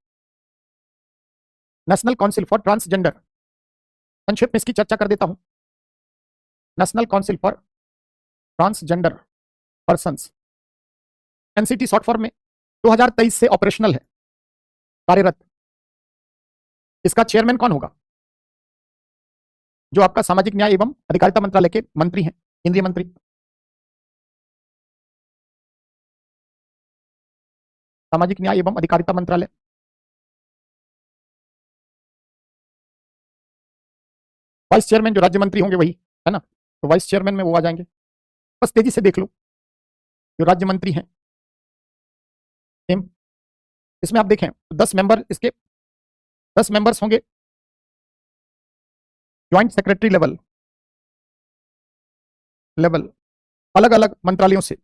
नेशनल काउंसिल फॉर ट्रांसजेंडर, संक्षेप में इसकी चर्चा कर देता हूं। National council for transgender persons, NCT short form में, 2023 से ऑपरेशनल है, कार्यरत। इसका चेयरमैन कौन होगा? जो आपका सामाजिक न्याय एवं अधिकारिता मंत्रालय के मंत्री हैं, केंद्रीय मंत्री। सामाजिक न्याय एवं अधिकारिता मंत्रालय। वाइस चेयरमैन जो राज्य मंत्री होंगे वही, है ना, तो वाइस चेयरमैन में वो आ जाएंगे। बस तेजी से देख लो, जो राज्य मंत्री हैं सेम। इसमें आप देखें 10 मेंबर, इसके 10 मेंबर्स होंगे ज्वाइंट सेक्रेटरी लेवल अलग अलग मंत्रालयों से,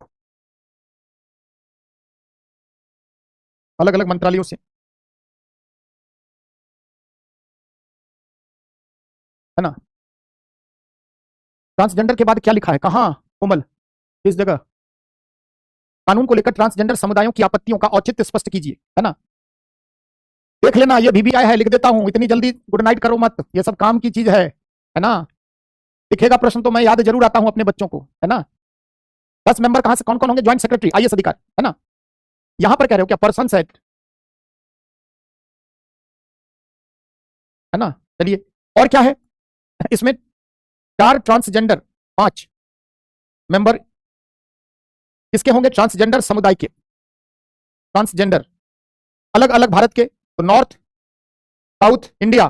अलग अलग मंत्रालयों से, है ना। ट्रांसजेंडर के बाद क्या लिखा है, कहां कोमल, किस जगह? कानून को लेकर ट्रांसजेंडर समुदायों की आपत्तियों का औचित्य स्पष्ट कीजिए, है ना। देख लेना, ये भी आया है, लिख देता हूं, इतनी जल्दी गुड नाइट करो मत, ये सब काम की चीज है ना। लिखेगा प्रश्न तो मैं याद जरूर आता हूं अपने बच्चों को, है ना। 10 मेंबर कहां से, कौन कौन होंगे? ज्वाइंट सेक्रेटरी, आईएएस अधिकारी, है ना। यहां पर कह रहे हो क्या पर्सन सेट, है ना। चलिए, और क्या है इसमें? 4 ट्रांसजेंडर, 5 मेंबर किसके होंगे? ट्रांसजेंडर समुदाय के। ट्रांसजेंडर अलग अलग भारत के, तो north, south India,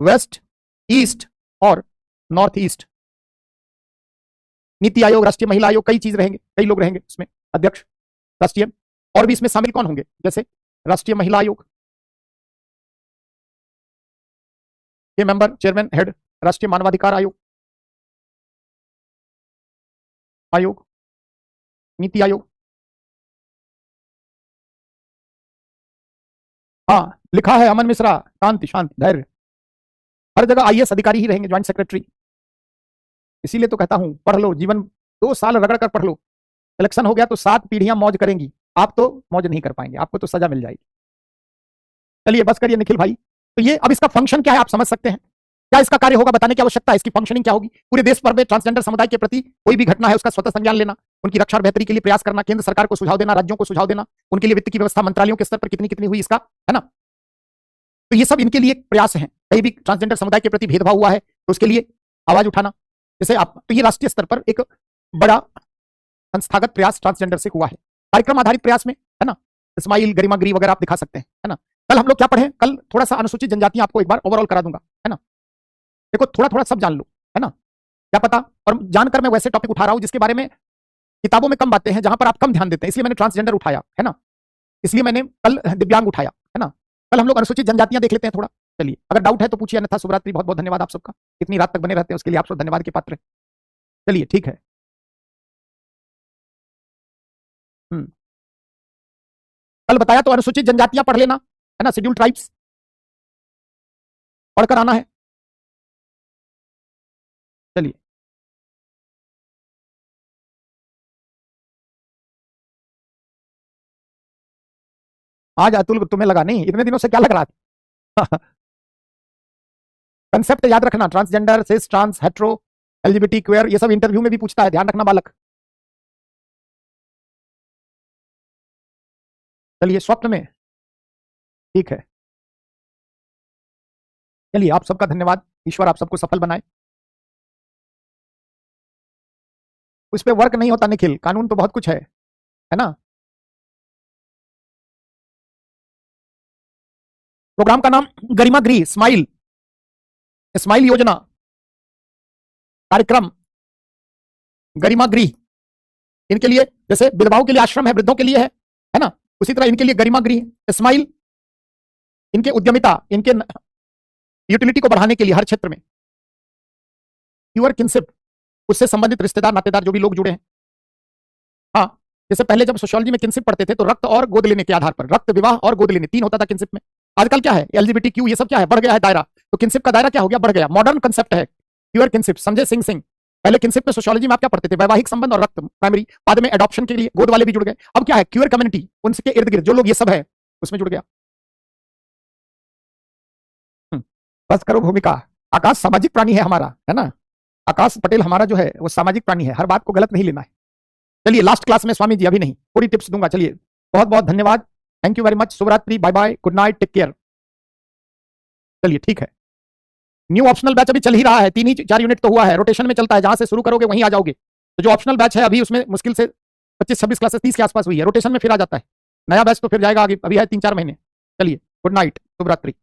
west, east और नॉर्थ ईस्ट। नीति आयोग, राष्ट्रीय महिला आयोग, कई चीज रहेंगे, कई लोग रहेंगे इसमें, अध्यक्ष राष्ट्रीय। और भी इसमें शामिल कौन होंगे? जैसे राष्ट्रीय महिला आयोग के मेंबर, चेयरमैन, हेड, राष्ट्रीय मानवाधिकार आयोग, नीति आयोग। हाँ, लिखा है अमन मिश्रा, शांति शांति धैर्य। हर जगह आईएएस अधिकारी ही रहेंगे, ज्वाइंट सेक्रेटरी। इसीलिए तो कहता हूं पढ़ लो, जीवन 2 साल रगड़ कर पढ़ लो, इलेक्शन हो गया तो 7 पीढ़ियां मौज करेंगी, आप तो मौज नहीं कर पाएंगे, आपको तो सजा मिल जाएगी। चलिए बस करिए निखिल भाई। तो ये अब इसका फंक्शन क्या है आप समझ सकते हैं, क्या इसका कार्य होगा बताने की आवश्यकता है, इसकी फंक्शनिंग क्या होगी? पूरे देश भर में ट्रांसजेंडर समुदाय के प्रति कोई भी घटना है उसका स्वतः संज्ञान लेना, उनकी रक्षा और बेहतरी के लिए प्रयास करना, केंद्र सरकार को सुझाव देना, राज्यों को सुझाव देना, उनके लिए वित्त की व्यवस्था मंत्रालयों के स्तर पर कितनी कितनी हुई इसका, है ना। तो ये सब इनके लिए प्रयास हैं, कहीं भी ट्रांसजेंडर समुदाय के प्रति भेदभाव हुआ है तो उसके लिए आवाज उठाना। जैसे आप, तो ये राष्ट्रीय स्तर पर एक बड़ा संस्थागत प्रयास ट्रांसजेंडर से हुआ है, कार्यक्रम आधारित प्रयास में, है ना। स्माइल, गरिमा गिरी वगैरह आप दिखा सकते हैं, है ना। कल हम लोग क्या पढ़े? कल थोड़ा सा अनुसूचित जनजातियां आपको एक बार ओवरऑल करा दूंगा, है ना। देखो थोड़ा थोड़ा सब जान लो, है ना, क्या पता। और जानकर मैं वैसे टॉपिक उठा रहा हूं जिसके बारे में किताबों में कम बातें हैं, जहां पर आप कम ध्यान देते हैं, इसलिए मैंने ट्रांसजेंडर उठाया, है ना। इसलिए मैंने कल दिव्यांग उठाया, है ना। कल हम लोग अनुसूचित जनजातियां देख लेते हैं थोड़ा। चलिए, अगर डाउट है तो पूछिए, अन्यथा शुभरात्रि, बहुत बहुत धन्यवाद आप सबका, इतनी रात तक बने रहते हैं उसके लिए आप सब धन्यवाद के पात्र हैं। चलिए ठीक है। कल बताया तो अनुसूचित जनजातियां पढ़ लेना, है ना, शेड्यूल ट्राइब्स पढ़कर आना है। चलिए, आज अतुल तुम्हें लगा नहीं, इतने दिनों से क्या लग रहा था? कंसेप्ट याद रखना, ट्रांसजेंडर, सिस, ट्रांस, हेट्रो, एलजीबीटी, क्वेयर, ये सब इंटरव्यू में भी पूछता है, ध्यान रखना बालक। चलिए, स्वप्न में, ठीक है। चलिए, आप सबका धन्यवाद, ईश्वर आप सबको सफल बनाए। उस पर वर्क नहीं होता निखिल, कानून तो बहुत कुछ है ना। प्रोग्राम का नाम गरिमा गृह, स्माइल, स्माइल योजना, कार्यक्रम गरिमा गृह। इनके लिए, जैसे विधवाओं के लिए आश्रम है, वृद्धों के लिए है ना, उसी तरह इनके लिए गरिमा गृह, स्माइल, इनके उद्यमिता, इनके यूटिलिटी को बढ़ाने के लिए हर क्षेत्र में। प्योर किनशिप, उससे संबंधित रिश्तेदार नातेदार जो भी लोग जुड़े हैं। हाँ, जैसे पहले जब सोशियोलॉजी में किनशिप पढ़ते थे तो रक्त और गोद लेने के आधार पर, रक्त, विवाह और गोद लेने, 3 होता था किनशिप में। आजकल क्या है, एलजीबीटीक्यू, ये सब क्या है, बढ़ गया है दायरा, तो किनशिप का दायरा क्या हो गया, बढ़ गया, मॉडर्न कंसेप्ट है प्योर किनशिप। संजय सिंह, पहले किनशिप में सोशियोलॉजी में आप क्या पढ़ते थे, वैवाहिक संबंध और रक्त, प्राइमरी, बाद में एडॉप्शन के लिए गोद वाले भी जुड़ गए। अब क्या है, क्यूअर कम्युनिटी, उनके इर्द गिर्द जो लोग ये सब है उसमें जुड़ गया। बस करो भूमिका, आकाश सामाजिक प्राणी है हमारा, है ना। आकाश पटेल हमारा जो है वो सामाजिक प्राणी है, हर बात को गलत नहीं लेना है। चलिए लास्ट क्लास में स्वामी जी, अभी नहीं, पूरी टिप्स दूंगा। चलिए बहुत बहुत धन्यवाद, थैंक यू वेरी मच, शुभ रात्रि, bye bye, good night, take care. चलिए ठीक है, न्यू ऑप्शनल बैच अभी चल ही रहा है, 3 ही 4 यूनिट तो हुआ है, रोटेशन में चलता है, जहां से शुरू करोगे वहीं आ जाओगे। तो जो ऑप्शनल बैच है अभी उसमें मुश्किल से 25-26 क्लासेस 30 के आसपास हुई है, रोटेशन में फिर आ जाता है। नया बैच तो फिर जाएगा आगे, अभी है 3-4 महीने। चलिए गुड नाइट, शुभ रात्रि।